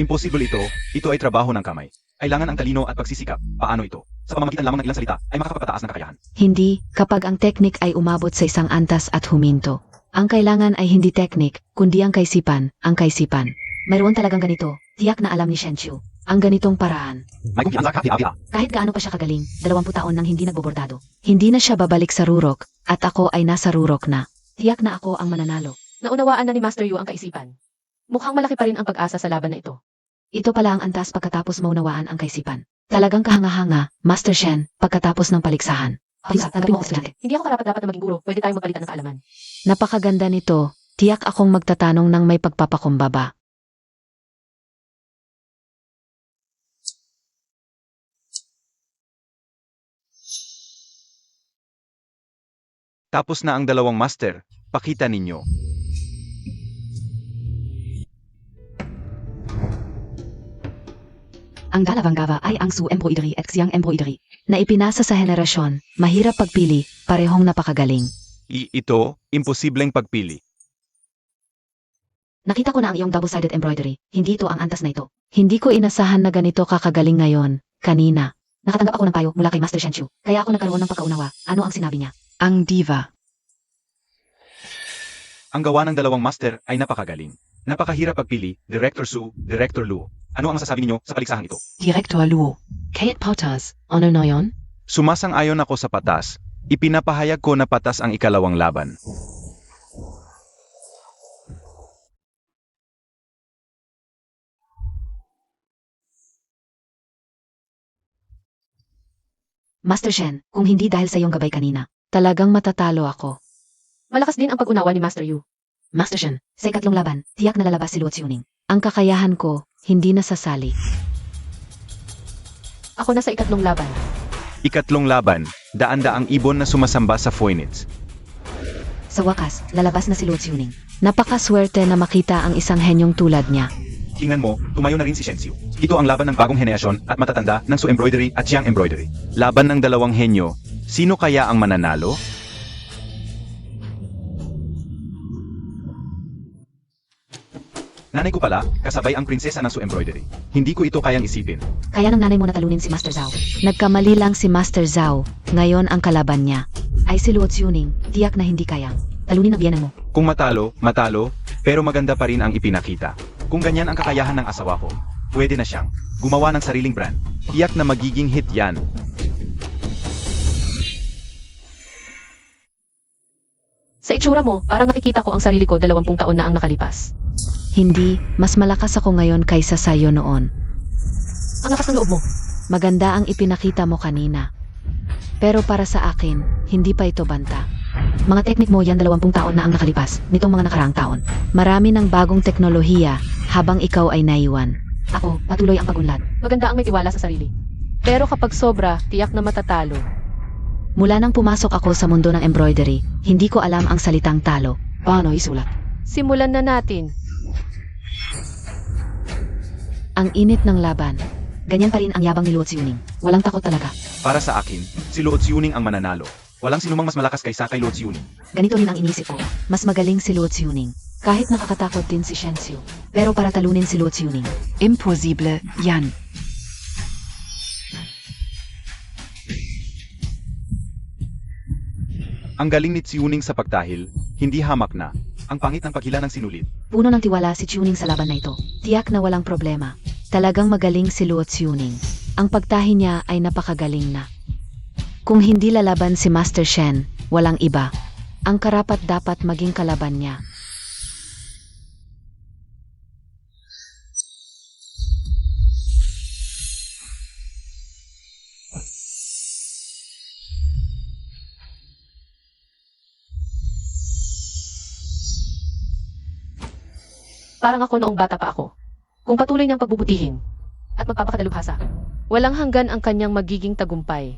Impossible ito. Ito ay trabaho ng kamay. Kailangan ang talino at pagsisikap. Paano ito? Sa pamamagitan lamang ng ilang salita ay makakapagpataas ng kakayahan. Hindi, kapag ang teknik ay umabot sa isang antas at huminto. Ang kailangan ay hindi teknik, kundi ang kaisipan, ang kaisipan. Mayroon talagang ganito, tiyak na alam ni Shen Chu. Ang ganitong paraan. May kumpiyansa ka, Pia. Kahit gaano pa siya kagaling, 20 taon nang hindi nagbobordado. Hindi na siya babalik sa rurok, at ako ay nasa rurok na. Tiyak na ako ang mananalo. Naunawaan na ni Master Yu ang kaisipan. Mukhang malaki pa rin ang pag-asa sa laban na ito. Ito pala ang antas pagkatapos maunawaan ang kaisipan. Talagang kahanga-hanga, Master Shen, pagkatapos ng paligsahan. Pagsa, tanggapin mo ako estudyante. Hindi ako karapat-dapat na maging guro, pwede tayong magpalitan ng kaalaman. Napakaganda nito, tiyak akong magtatanong ng may pagpapakumbaba. Tapos na ang dalawang master. Pakita ninyo. Ang Galavangava ay ang Su embroidery at Xiang embroidery. Na ipinasa sa henerasyon, mahirap pagpili, parehong napakagaling. Ito, imposibleng pagpili. Nakita ko na ang iyong double-sided embroidery. Hindi ito ang antas na ito. Hindi ko inasahan na ganito kakagaling ngayon, kanina. Nakatanggap ako ng payo mula kay Master Shen Chu. Kaya ako nagkaroon ng pagkaunawa. Ano ang sinabi niya? Ang diva. Ang gawa ng dalawang master ay napakagaling. Napakahirap pagpili, Director Su, Director Lu. Ano ang masasabi ninyo sa paliksahang ito? Direktor Luo. Kate Potters. Ano na yon? Sumasang-ayon ako sa patas. Ipinapahayag ko na patas ang ikalawang laban. Master Shen, kung hindi dahil sa iyong gabay kanina. Talagang matatalo ako. Malakas din ang pag-unawa ni Master Yu. Master Shen, sa ikatlong laban, tiyak na lalabas si Luo Xiuning. Ang kakayahan ko, hindi nasasali. Ako na sa ikatlong laban. Ikatlong laban, daan-daang ibon na sumasamba sa Phoenix. Sa wakas, lalabas na si Luo Xiuning. Napakaswerte na makita ang isang henyong tulad niya. Tingnan mo, tumayo na rin si Shen Xiu. Ito ang laban ng bagong henerasyon at matatanda ng Su Embroidery at Xiang Embroidery. Laban ng dalawang henyo, sino kaya ang mananalo? Nanay ko pala, kasabay ang prinsesa ng Su Embroidery. Hindi ko ito kayang isipin. Kaya ng nanay mo natalunin si Master Zhao. Nagkamali lang si Master Zhao, ngayon ang kalaban niya. Ay si Luo Xiuning, tiyak na hindi kayang. Talunin ang biyenan mo. Kung matalo, pero maganda pa rin ang ipinakita. Kung ganyan ang kakayahan ng asawa ko, pwede na siyang gumawa ng sariling brand. Tiyak na magiging hit yan. Sa itsura mo, parang nakikita ko ang sarili ko 20 taon na ang nakalipas. Hindi, mas malakas ako ngayon kaysa sa'yo noon. Ang lakas ng loob mo. Maganda ang ipinakita mo kanina. Pero para sa akin, hindi pa ito banta. Mga teknik mo yan 20 taon na ang nakalipas, nitong mga nakaraang taon. Marami ng bagong teknolohiya habang ikaw ay naiwan. Ako, patuloy ang pagunlad. Maganda ang may tiwala sa sarili. Pero kapag sobra, tiyak na matatalo. Mula nang pumasok ako sa mundo ng embroidery, hindi ko alam ang salitang talo. Paano isulat? Simulan na natin. Ang init ng laban. Ganyan pa rin ang yabang ni Luo Xiuning. Walang takot talaga. Para sa akin, si Luo Xiuning ang mananalo. Walang sinumang mas malakas kaysa kay Luo Xiuning. Ganito rin ang inisip ko. Mas magaling si Luo Xiuning. Kahit nakakatakot din si Shen Xiu. Pero para talunin si Luo Xiuning, Impossible, Jan. Ang galing ni Xiuning sa pagtahil, hindi hamak na. Ang pangit ng paghila ng sinulid. puno ng tiwala si Xiuning sa laban na ito. Tiyak na walang problema. Talagang magaling si Luo Xiuning. Ang pagtahi niya ay napakagaling na. Kung hindi lalaban si Master Shen, walang iba. Ang karapat dapat maging kalaban niya. Parang ako noong bata pa ako. Kung patuloy niyang pagbubutihin at magpapakadalubhasa, walang hanggan ang kanyang magiging tagumpay.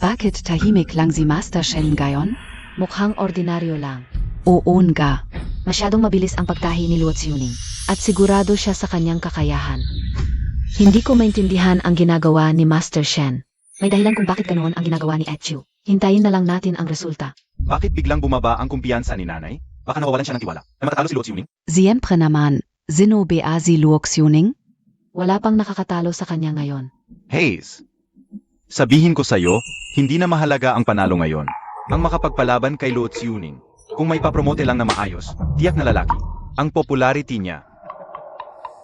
Bakit tahimik lang si Master Shen ngayon? Mukhang ordinaryo lang. Oon ga. Masyadong mabilis ang pagtahi ni Luo Xiuning. At sigurado siya sa kanyang kakayahan. Hindi ko maintindihan ang ginagawa ni Master Shen. May dahilan kung bakit ganoon ang ginagawa ni Etchu. Hintayin na lang natin ang resulta. Bakit biglang bumaba ang kumpiyansa ni nanay? Baka nawawalan siya ng tiwala. Na matatalo si Luo Xiuning? Siempre naman, Sino ba si Luo Xiuning? Wala pang nakakatalo sa kanya ngayon. Hayes, sabihin ko sa'yo, hindi na mahalaga ang panalo ngayon. Ang makapagpalaban kay Luo Xiuning, kung may papromote lang na maayos, tiyak na lalaki. Ang popularity niya.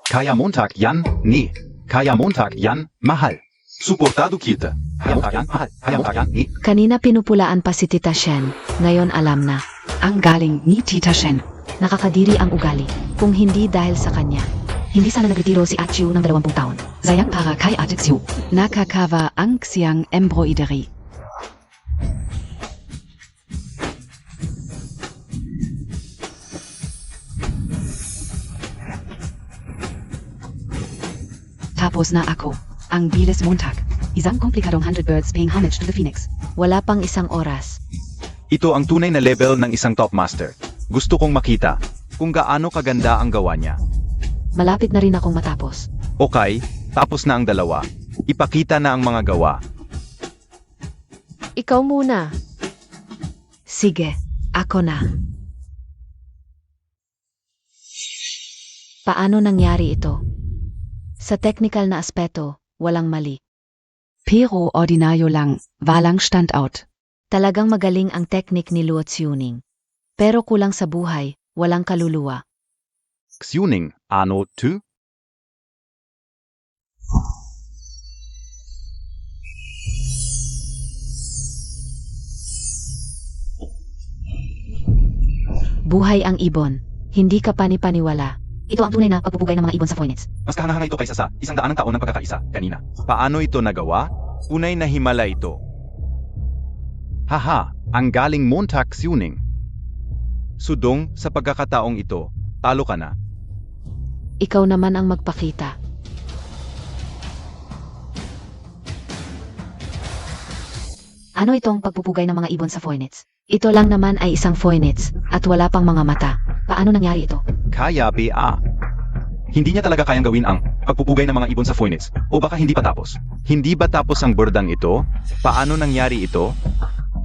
Kaya Montag yan, ni. Kaya Montag yan, mahal. Suportado kita. Kaya Montag yan, mahal. Kaya Montag yan, ni. Kanina pinupulaan pa si Tita Shen. Ngayon alam na. Ang galing ni Tita Shen. Nakakadiri ang ugali. Kung hindi dahil sa kanya. Hindi sana nagretiro si Etchu ng 20 taon. Sayang para kay Ate Xiu. Nakakawa ang siyang embroidery. Tapos na ako. Ang bilis Montag. Isang komplikadong 100 birds paying homage to the phoenix. Wala pang isang oras. Ito ang tunay na level ng isang top master. Gusto kong makita kung gaano kaganda ang gawa niya. Malapit na rin akong matapos. Okay, tapos na ang dalawa. Ipakita na ang mga gawa. Ikaw muna. Sige, ako na. Paano nangyari ito? Sa technical na aspeto, walang mali. Pero ordinaryo lang, walang standout. Talagang magaling ang teknik ni Luo Xiuning. Pero kulang sa buhay, walang kaluluwa. Xiuning, ano 2? Buhay ang ibon. Hindi ka panipaniwala. Ito ang tunay na pagpupugay ng mga ibon sa Phoenix. Mas kahanga ito kaysa sa 100 taon ng pagkakaisa kanina. Paano ito nagawa? Unay na himala ito. Haha, ang galing Montag Xiuning. Sudong, sa pagkakataong ito, talo ka na. Ikaw naman ang magpakita. Ano itong pagpupugay ng mga ibon sa Phoenix? Ito lang naman ay isang phoenix at wala pang mga mata. Paano nangyari ito? Kaya ba? Hindi niya talaga kayang gawin ang pagpupugay ng mga ibon sa Phoenix. O baka hindi pa tapos. Hindi ba tapos ang burdang ito? Paano nangyari ito?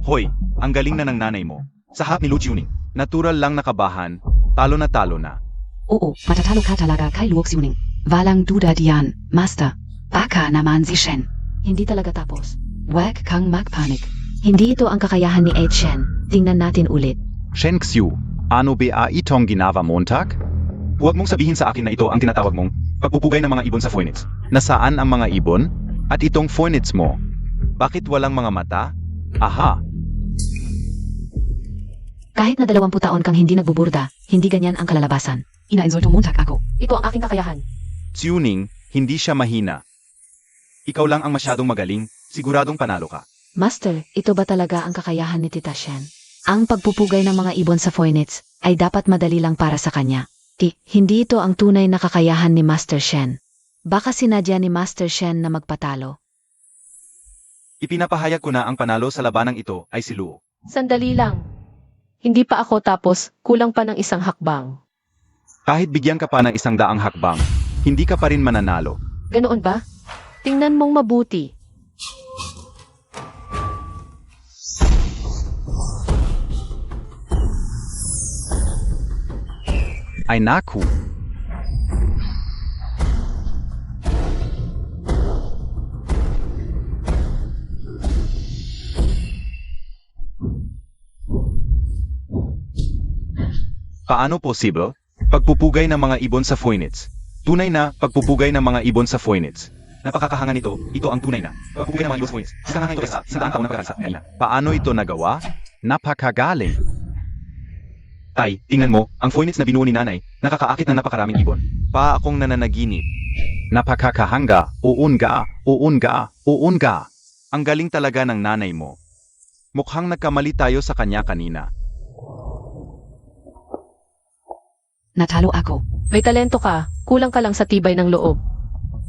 Hoy, ang galing na ng nanay mo. Sa harap ni Luo Xiuning. Natural lang nakabahan. Talo na talo na. Oo, matatalo ka talaga kay Luo Xiuning. Walang duda diyan, Master. Baka naman si Shen. Hindi talaga tapos. Wag kang magpanik. Hindi ito ang kakayahan ni Shen. Tingnan natin ulit. Shen Xiu, ano ba itong ginawa Montag? Huwag mong sabihin sa akin na ito ang tinatawag mong pagpupugay ng mga ibon sa Phoenix. Nasaan ang mga ibon? At itong Phoenix mo? Bakit walang mga mata? Aha! Kahit na 20 taon kang hindi nagbuburda, hindi ganyan ang kalalabasan. Inaisolto Montag ako. Ito ang aking kakayahan. Tuning, hindi siya mahina. Ikaw lang ang masyadong magaling, siguradong panalo ka. Master, ito ba talaga ang kakayahan ni Tita Shen? Ang pagpupugay ng mga ibon sa Phoenix ay dapat madali lang para sa kanya. Hindi ito ang tunay na kakayahan ni Master Shen. Baka sinadya ni Master Shen na magpatalo. Ipinapahayag ko na ang panalo sa labanang ito ay si Luo. Sandali lang. Hindi pa ako tapos, kulang pa ng isang hakbang. Kahit bigyan ka pa ng 100 hakbang, hindi ka pa rin mananalo. Ganoon ba? Tingnan mong mabuti. Ay naku! Paano posible? Pagpupugay ng mga ibon sa Phoenix. Tunay na pagpupugay ng mga ibon sa Phoenix. Napakakahanga nito, ito ang tunay na pagpupugay ng mga ibon sa Phoenix. Kakahanga ito sa 100 taon na pagkakalsa. Paano ito nagawa? Napakagaling. Tay, tingnan mo, ang Phoenix na binuo ni nanay, nakakaakit ng napakaraming ibon. Pa akong nananaginip. Napakakahanga, uunga. Ang galing talaga ng nanay mo. Mukhang nagkamali tayo sa kanya kanina. Natalo ako. May talento ka, kulang ka lang sa tibay ng loob.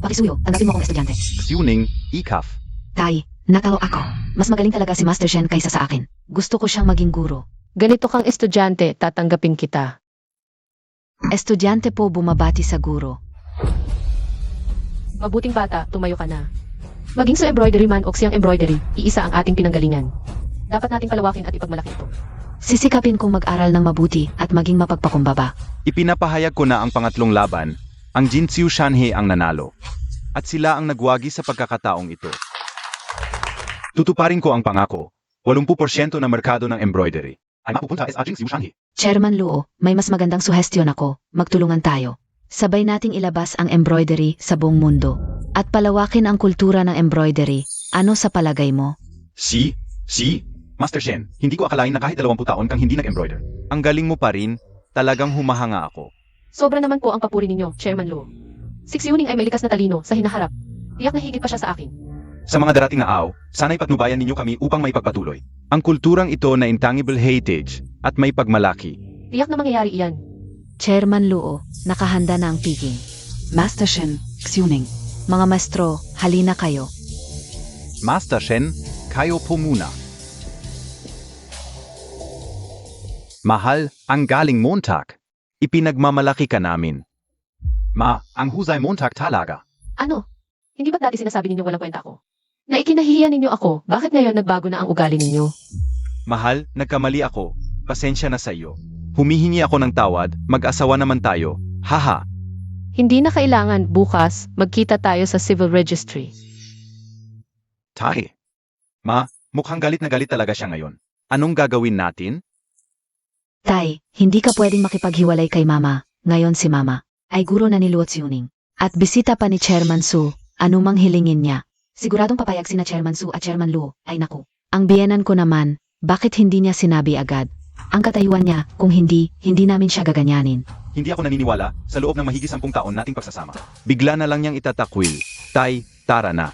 Pakisuyo, tanggapin mo akong estudyante. Tuning, ikaf. Tay, natalo ako. Mas magaling talaga si Master Shen kaysa sa akin. Gusto ko siyang maging guro. Ganito kang estudyante, tatanggapin kita. Estudyante po bumabati sa guro. Mabuting bata, tumayo ka na. Maging sa embroidery man o siyang embroidery, iisa ang ating pinanggalingan. Dapat nating palawakin at ipagmalaki ito. Sisikapin kong mag-aral ng mabuti at maging mapagpakumbaba. Ipinapahayag ko na ang pangatlong laban, ang Jinxiu Shanhe ang nanalo. At sila ang nagwagi sa pagkakataong ito. Tutuparin ko ang pangako, 80% ng merkado ng embroidery ay mapupunta sa Jinxiu Shanhe. Chairman Luo, may mas magandang suhestyon ako. Magtulungan tayo. Sabay nating ilabas ang embroidery sa buong mundo. At palawakin ang kultura ng embroidery. Ano sa palagay mo? Si, Master Shen, hindi ko akalain na kahit 20 taon kang hindi nag-embroider. Ang galing mo pa rin, talagang humahanga ako. Sobra naman po ang papuri ninyo, Chairman Luo. Yuning ay may likas na talino sa hinaharap. Tiyak na higit pa siya sa akin. Sa mga darating na araw, sana'y patnubayan ninyo kami upang may pagpatuloy. Ang kulturang ito na intangible heritage at may pagmalaki. Tiyak na mangyayari iyan. Chairman Luo, nakahanda na ang piging. Master Shen, Xuning. Mga maestro, halina kayo. Master Shen, kayo po muna. Mahal, ang galing Montag. Ipinagmamalaki ka namin. Ang husay Montag talaga. Ano? Hindi ba't dati sinasabi ninyo walang kwenta ako? Na ikinahihiya ninyo ako, bakit ngayon nagbago na ang ugali ninyo? Mahal, nagkamali ako. Pasensya na sa iyo. Humihingi ako ng tawad, mag-asawa naman tayo. Haha. Hindi na kailangan, bukas, magkita tayo sa civil registry. Tay. Mukhang galit na galit talaga siya ngayon. Anong gagawin natin? Tay, hindi ka pwedeng makipaghiwalay kay Mama. Ngayon si Mama ay guro na ni Luo Yuning. At bisita pa ni Chairman Su, anumang hilingin niya. Siguradong papayag sina Chairman Su at Chairman Luo. Ay naku. Ang biyenan ko naman, bakit hindi niya sinabi agad? Ang katayuan niya, kung hindi namin siya gaganyanin. Hindi ako naniniwala sa loob ng mahigit 10 taon nating pagsasama. Bigla na lang niyang itatakwil. Tay, tara na.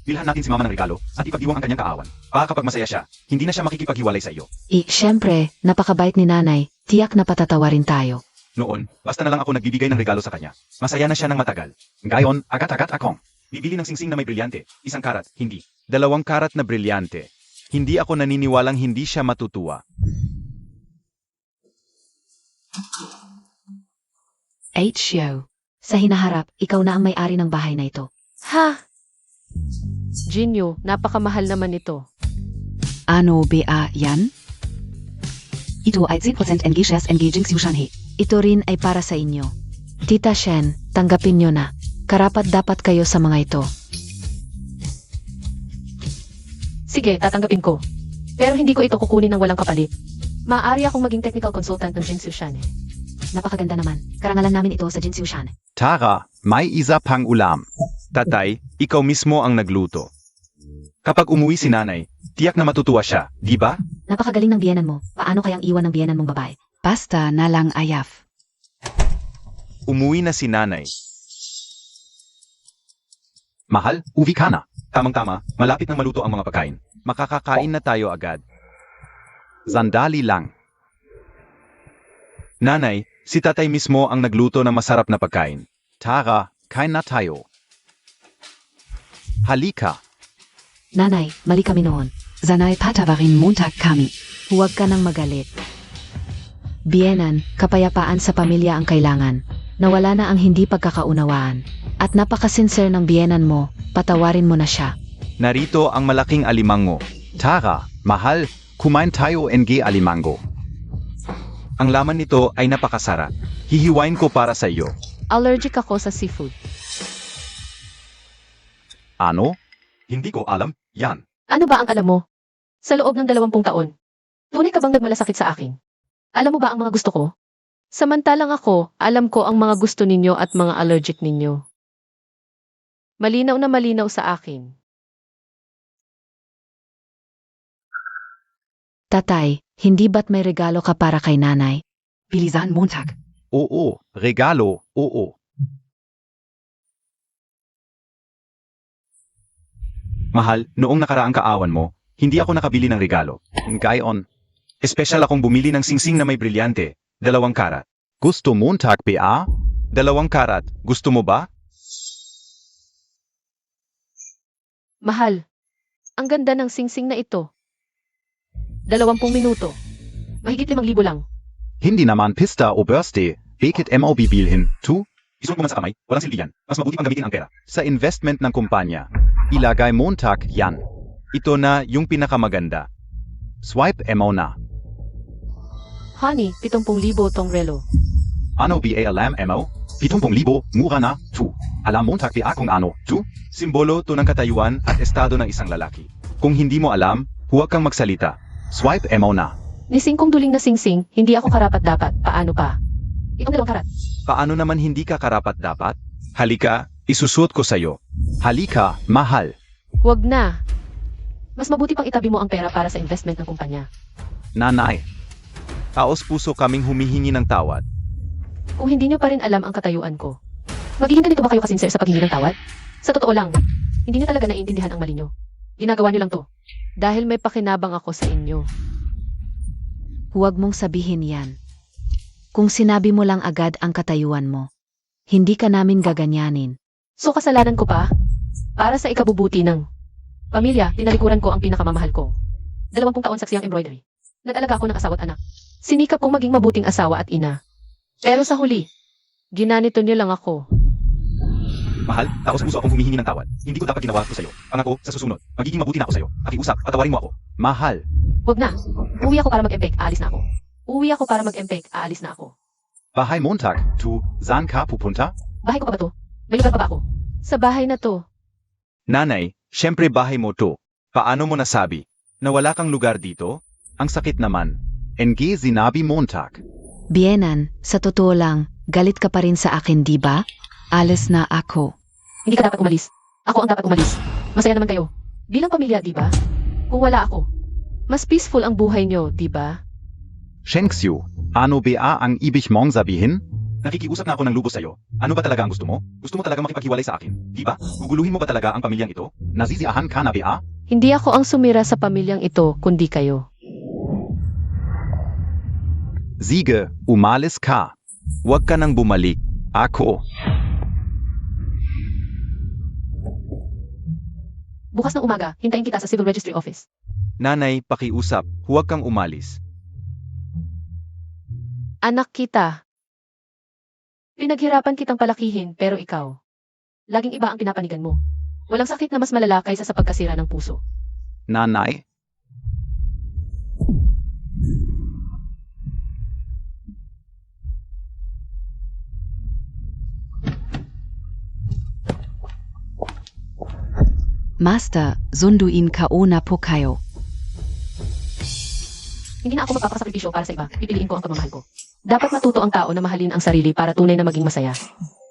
Bilhan natin si Mama ng regalo at ipagdiwang ang kanyang kaawan. Para kapag masaya siya, hindi na siya makikipaghiwalay sa iyo. Siyempre, napakabait ni Nanay, tiyak na patatawarin tayo. Noon, basta na lang ako nagbibigay ng regalo sa kanya. Masaya na siya ng matagal. Ngayon, agad-agad akong bibili ng singsing na may brilyante. 1 karat, hindi. 2 karat na brilyante. Hindi ako naniniwalang hindi siya matutuwa. Show. Sa hinaharap, ikaw na ang may-ari ng bahay na ito. Ha? Jinyo, napakamahal naman ito. Ano ba yan? Ito ay 10% NG Jinxiu Shanhe. Ito rin ay para sa inyo. Tita Shen, tanggapin nyo na. Karapat-dapat kayo sa mga ito. Sige, tatanggapin ko. Pero hindi ko ito kukunin ng walang kapalit. Maaari akong maging technical consultant ng Jinxiu Shan. Napakaganda naman. Karangalan namin ito sa Jinxiu Shan. Tara, may isa pang ulam. Tatay, ikaw mismo ang nagluto. Kapag umuwi si nanay, tiyak na matutuwa siya, di ba? Napakagaling ng biyenan mo. Paano kayang iwan ng biyenan mong babae? Basta na lang ayaf. Umuwi na si nanay. Mahal, uwi ka na. Tamang-tama, malapit nang maluto ang mga pagkain. Makakakain na tayo agad. Sandali lang. Nanay, si tatay mismo ang nagluto ng masarap na pagkain. Tara, kain na tayo. Halika. Nanay, mali kami noon. Sanay patawarin Montag kami. Huwag ka nang magalit. Biyenan, kapayapaan sa pamilya ang kailangan. Nawala na ang hindi pagkakaunawaan. At napakasinser ng biyenan mo, patawarin mo na siya. Narito ang malaking alimango. Tara, mahal, kumain tayo NG alimango. Ang laman nito ay napakasarap. Hihiwain ko para sa iyo. Allergic ako sa seafood. Ano? Hindi ko alam. Yan. Ano ba ang alam mo? Sa loob ng 20 taon, tunay ka bang nagmalasakit sa akin? Alam mo ba ang mga gusto ko? Samantalang ako, alam ko ang mga gusto ninyo at mga allergic ninyo. Malinaw na malinaw sa akin. Tatay, hindi ba't may regalo ka para kay nanay? Bilisan Montag. Oo, regalo, oo. Mahal, noong nakaraang kaawan mo, hindi ako nakabili ng regalo. Ngayon, espesyal akong bumili ng singsing na may brilyante, 2 karat. Gusto Montag PA? 2 karat, gusto mo ba? Mahal, ang ganda ng singsing na ito. 20 minuto. Mahigit 5,000 lang. Hindi naman pista o birthday, bakit mo bibilhin? Isuot mo man sa kamay, walang silbi yan. Mas mabuti pang gamitin ang pera. Sa investment ng kumpanya, ilagay Montag yan. Ito na yung pinakamaganda. Swipe mo na. Honey, 70,000 tong relo. Ano ba alam mo? 70,000, mura na, 2. Alam Montag PA kung ano, 2? Simbolo to ng katayuan at estado ng isang lalaki. Kung hindi mo alam, huwag kang magsalita. Swipe mo na. Ni singkong duling na singsing, hindi ako karapat-dapat. Paano pa? Itong 2 karat. Paano naman hindi ka karapat-dapat? Halika, isusuot ko sa'yo. Halika, mahal. Huwag na. Mas mabuti pang itabi mo ang pera para sa investment ng kumpanya. Nanay. Taos puso kaming humihingi ng tawad. Kung hindi nyo pa rin alam ang katayuan ko, magiging ganito ba kayo kasinser sa paghingi ng tawad? Sa totoo lang, hindi nyo talaga naiintindihan ang mali nyo. Ginagawa nyo lang to. Dahil may pakinabang ako sa inyo. Huwag mong sabihin yan. Kung sinabi mo lang agad ang katayuan mo, hindi ka namin gaganyanin. So kasalanan ko pa? Para sa ikabubuti ng pamilya, tinalikuran ko ang pinakamamahal ko. 20 taon saksiyang embroidery. Nag-alaga ako ng asawa at anak. Sinikap kong maging mabuting asawa at ina. Pero sa huli, ginanito niyo lang ako. Mahal, taos puso akong humihingi ng tawad. Hindi ko dapat ginawa ito sa'yo. Pangako, sa susunod, magiging mabuti na ako sa'yo. Pakiusap, patawarin mo ako. Mahal. Huwag na. Uwi ako para mag-empek, aalis na ako. Uwi ako para mag-empek, aalis na ako. Bahay Montag, saan ka pupunta? Bahay ko pa ba to? May lugar pa ba ako? Sa bahay na to. Nanay, syempre bahay mo to. Paano mo nasabi? Na wala kang lugar dito? Ang sakit naman. NG sinabi Montag. Biyenan, sa totoo lang, galit ka pa rin sa akin, di ba? Alis na ako. Hindi ka dapat umalis. Ako ang dapat umalis. Masaya naman kayo. Bilang pamilya, di ba? Kung wala ako, mas peaceful ang buhay nyo, di ba? Shenxiu, ano ba ang ibig mong sabihin? Nakikiusap na ako ng lubos sa'yo. Ano ba talaga ang gusto mo? Gusto mo talaga makipaghiwalay sa akin, di ba? Guguluhin mo ba talaga ang pamilyang ito? Nazisiyahan ka na ba? Hindi ako ang sumira sa pamilyang ito, kundi kayo. Sige, umalis ka. Huwag ka nang bumalik. Ako. Bukas ng umaga, hintayin kita sa Civil Registry Office. Nanay, pakiusap. Huwag kang umalis. Anak kita. Pinaghirapan kitang palakihin, pero ikaw. Laging iba ang pinapanigan mo. Walang sakit na mas malala kaysa sa pagkasira ng puso. Nanay? Master, sunduin kaona po kayo. Hindi na ako magpapasakripisyo para sa iba. Pipiliin ko ang pagmamahal ko. Dapat matuto ang tao na mahalin ang sarili para tunay na maging masaya.